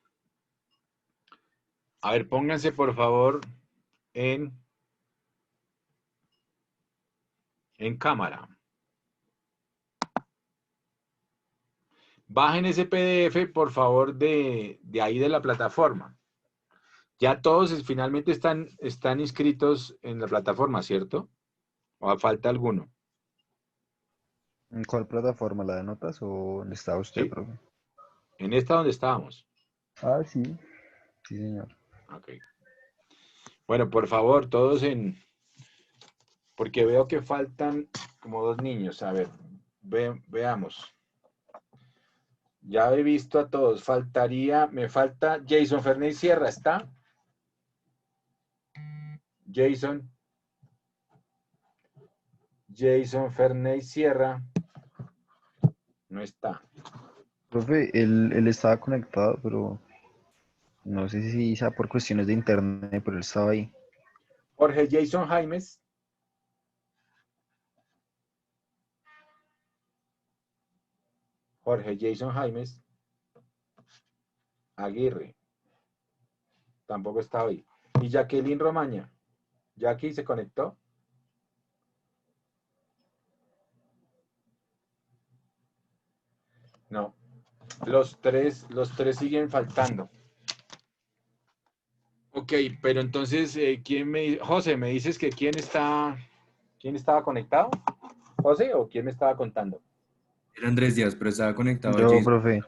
a ver, pónganse por favor en cámara. Bajen ese PDF, por favor, de ahí de la plataforma. Ya todos finalmente están inscritos en la plataforma, ¿cierto? ¿O falta alguno? ¿En cuál plataforma? ¿La de notas o dónde está usted, Sí, profe? en esta donde estábamos. Ah, sí. Sí, señor. Ok. Bueno, por favor, todos porque veo que faltan como 2 niños. A ver, veamos. Ya he visto a todos. Me falta Jason Fernández Sierra, ¿está? Jason Fernández Sierra. No está. Profe, él estaba conectado, pero no sé si sea por cuestiones de internet, pero él estaba ahí. Jorge Jason Jaimes. Jorge Jason Jaimes. Aguirre. Tampoco está hoy. Y Jacqueline Romaña. Jackie se conectó. No. Los tres siguen faltando. Ok, pero entonces, José, ¿me dices que quién estaba conectado? ¿José o quién me estaba contando? Era Andrés Díaz, pero estaba conectado Yo, Jason. profe.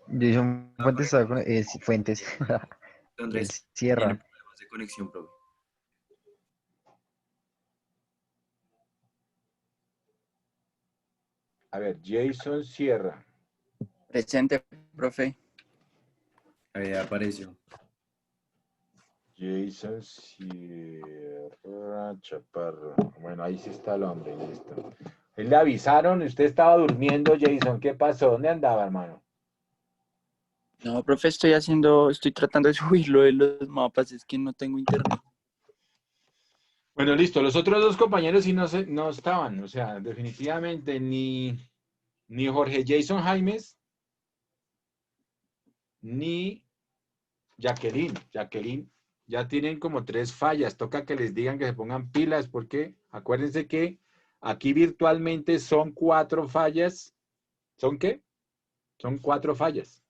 Jason Fuentes estaba con... Fuentes. Andrés tiene Sierra. problemas de conexión, profe. A ver, Jason Sierra. Presente, profe. Ahí apareció. Jason Sierra Chaparro. Bueno, ahí sí está el hombre, listo. Él le avisaron, usted estaba durmiendo, Jason. ¿Qué pasó? ¿Dónde andaba, hermano? No, profe, estoy tratando de subirlo de los mapas, es que no tengo internet. Bueno, listo. Los otros 2 compañeros sí no estaban. O sea, definitivamente ni Jorge Jason Jaimes, ni Jacqueline. Jacqueline ya tienen como 3 fallas. Toca que les digan que se pongan pilas porque acuérdense que aquí virtualmente son 4 fallas. ¿Son qué? Son 4 fallas.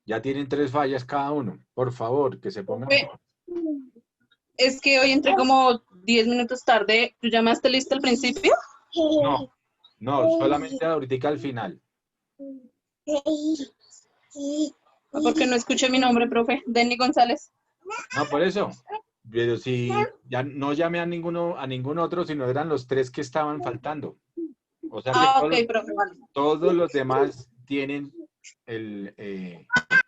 Ya tienen 3 fallas cada uno. Por favor, que se pongan. Es que hoy entré como 10 minutos tarde. ¿Tú llamaste listo al principio? No, solamente ahorita al final. Porque no escuché mi nombre, profe. Denny González. No, por eso. Pero si ya no llamé a ningún otro, sino eran los 3 que estaban faltando. O sea que ok, profe, vale. todos los demás tienen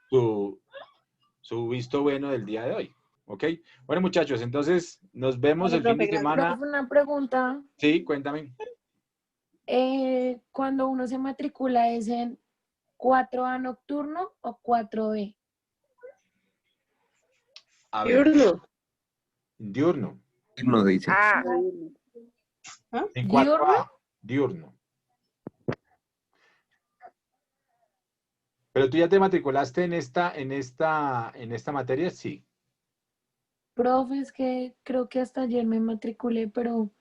su visto bueno del día de hoy. ¿Ok? Bueno, muchachos, entonces nos vemos Vale, el fin de profe, gracias. semana. Profe, una pregunta. Sí, cuéntame. Cuando uno se matricula, ¿es en 4A nocturno o 4B? A ver, Diurno. diurno. No dice. Ah, En ¿Diurno? 4A, diurno. Pero tú ya te matriculaste en esta materia, sí. Profe, es que creo que hasta ayer me matriculé, pero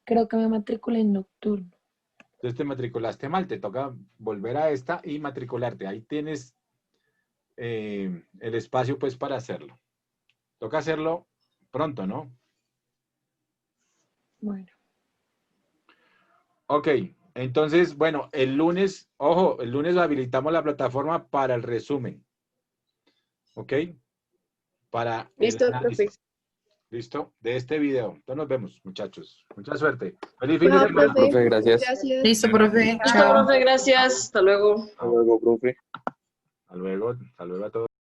creo que me matriculé en nocturno. Entonces te matriculaste mal, te toca volver a esta y matricularte. Ahí tienes el espacio pues para hacerlo. Toca hacerlo pronto, ¿no? Bueno. Ok, entonces, bueno, el lunes, ojo, el lunes habilitamos la plataforma para el resumen. ¿Ok? Para el Listo, análisis. profe. ¿Listo? De este video. Entonces nos vemos, muchachos. Mucha suerte. Feliz fin de Chao, semana. profe. Profe, gracias. Gracias. Listo, profe. Listo, Chao. profe, gracias. Hasta luego. Hasta luego, profe. Hasta luego a todos.